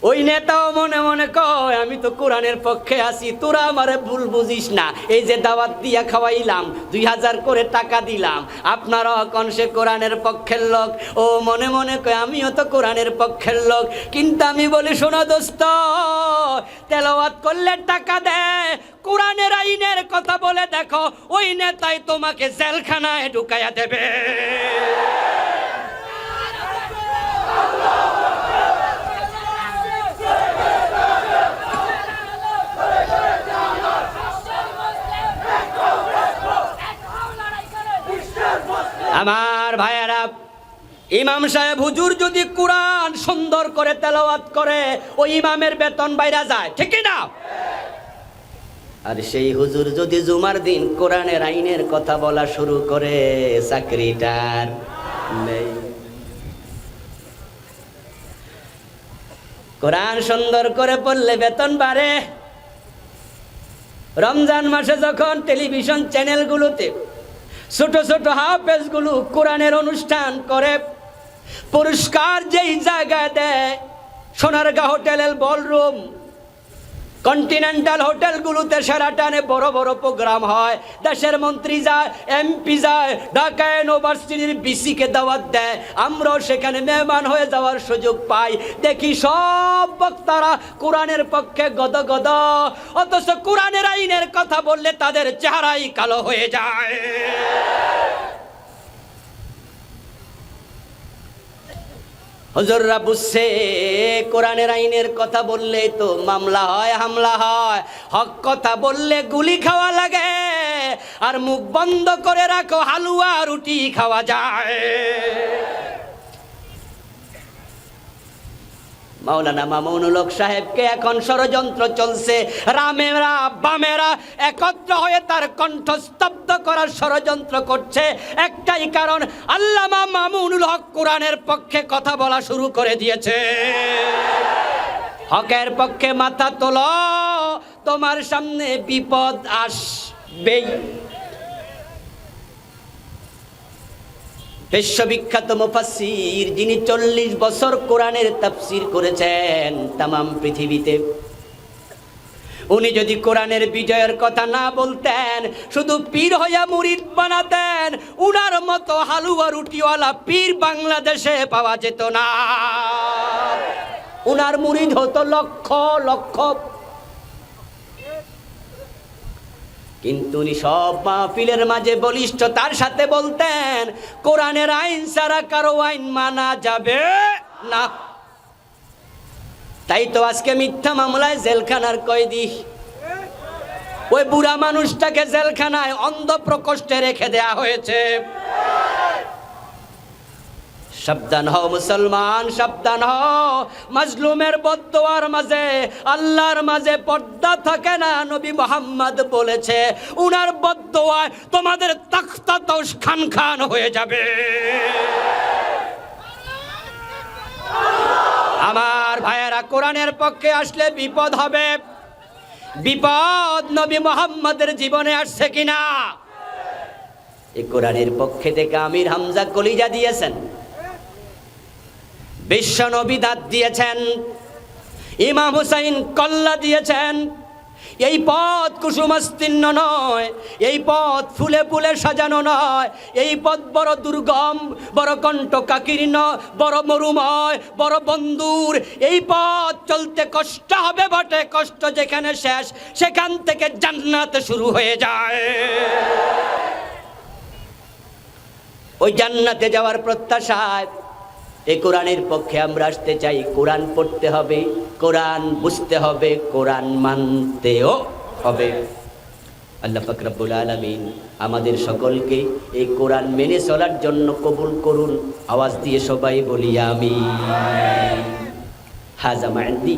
ওই নেতাও মনে মনে কয় আমি তো কোরআনের পক্ষে আছি, তোরা আমারে ভুল বুঝিস না। এই যে দাওয়াত দিয়া খাওয়াইলাম, 2000 করে টাকা দিলাম, আপনারাও এখন সে কোরআনের পক্ষের লোক। ও মনে মনে কয় আমিও তো কোরআনের পক্ষের লোক। কিন্তু আমি বলি, শোনো দোস্ত, তেলাওয়াত করলে টাকা দেয়, কোরআনের আইনের কথা বলে দেখো, ওই নেতাই তোমাকে জেলখানায় ঢুকাইয়া দেবে। আমার ভাইয়েরা, ইমাম সাহেব হুজুর যদি কোরআন সুন্দর করে তেলাওয়াত করে, ওই ইমামের বেতন বাইরা যায়, ঠিক না? আর সেই হুজুর যদি জুমার দিন কোরআনের আইনের কথা বলা শুরু করে, চাকরিটার নেই। কোরআন সুন্দর করে পড়লে বেতন বাড়ে। রমজান মাসে যখন টেলিভিশন চ্যানেলগুলোতে ছোট ছোট হাফেজগুলো কোরআনের অনুষ্ঠান করে, পুরস্কার যেই জায়গায় দেয়, সোনারগাঁ হোটেলের বলরুম, কন্টিনেন্টাল হোটেলগুলোতে সেরাটানে বড় বড় প্রোগ্রাম হয়, দেশের মন্ত্রী যায়, এমপি যায়, ঢাকা ইউনিভার্সিটির বিসিকে দাওয়াত দেয়, আমরাও সেখানে মেহমান হয়ে যাওয়ার সুযোগ পাই। দেখি সব বক্তারা কোরআনের পক্ষে গদগদ, অথচ কোরআনের আইনের কথা বললে তাদের চেহারাই কালো হয়ে যায়। হুজুররা বুঝছে কোরআনের আইনের কথা বললে তো মামলা হয়, হামলা হয়, হক কথা বললে গুলি খাওয়া লাগে, আর মুখ বন্ধ করে রাখো হালুয়া রুটি খাওয়া যায়। মাওলানা মামুনুল হক সাহেবকে এখন ষড়যন্ত্র চলছে, রামেরা বামেরা একত্র হয়ে তার কণ্ঠ স্তব্ধ করার ষড়যন্ত্র করছে। একটাই কারণ, আল্লামা মামুনুল হক কোরআনের পক্ষে কথা বলা শুরু করে দিয়েছে। হকের পক্ষে মাথা তোলো, তোমার সামনে বিপদ আসবেই। বিশ্ববিখ্যাত মুফাসসির, যিনি 40 বছর কোরআনের তাফসীর করেছেন তামাম পৃথিবীতে, উনি যদি কোরআনের বিজয়ের কথা না বলতেন, শুধু পীর হইয়া মুরিদ বানাতেন, উনার মতো হালুয়া রুটিওয়ালা পীর বাংলাদেশে পাওয়া যেত না। উনার মুরিদ হতো লক্ষ লক্ষ। কিন্তু উনি সব মাহফিলের মাঝে বলিষ্ঠতার সাথে বলতেন, কোরআনের আইন ছাড়া কারো আইন মানা যাবে না। তাই তো আজকে মিথ্যা মামলায় জেলখানার কয়েদি, ওই বুড়া মানুষটাকে জেলখানায় অন্ধ প্রকোষ্ঠে রেখে দেয়া হয়েছে। সাবধান হও মুসলমান, সাবধান হও। মাজলুমের বদদোয়ার মাঝে আল্লাহর মাঝে পর্দা থাকে না। নবী মুহাম্মদ বলেছে, উনার বদদোয়ায় তোমাদের তাখতা তোষ খান খান হয়ে যাবে। আমার ভাইয়েরা, কোরআনের পক্ষে আসলে বিপদ হবে। বিপদ নবী মুহাম্মদের জীবনে আসছে কিনা? এই কোরআনের পক্ষে থেকে আমির হামজা কলিজা দিয়েছেন, বিশ্ব নবী দাঁত দিয়েছেন, ইমাম হুসাইন কল্লা দিয়েছেন। এই পথ কুসুমাস্তীর্ণ নয়, এই পথ ফুলে ফুলে সাজানো নয়, এই পথ বড় দুর্গম, বড় কণ্টকাকীর্ণ, বড় মরুময়, বড় বন্ধুর। এই পথ চলতে কষ্ট হবে বটে, কষ্ট যেখানে শেষ সেখান থেকে জান্নাত শুরু হয়ে যায়। ওই জান্নাতে যাওয়ার প্রত্যাশায় এই কোরআনের পক্ষে আমরা আসতে চাই। কোরআন পড়তে হবে, কোরআন বুঝতে হবে, কোরআন মানতেও হবে। আল্লাহ পাক রব্বুল আলামিন আমাদের সকলকে এই কোরআন মেনে চলার জন্য কবুল করুন। আওয়াজ দিয়ে সবাই বলি আমিন। হাযা মা ইনদি।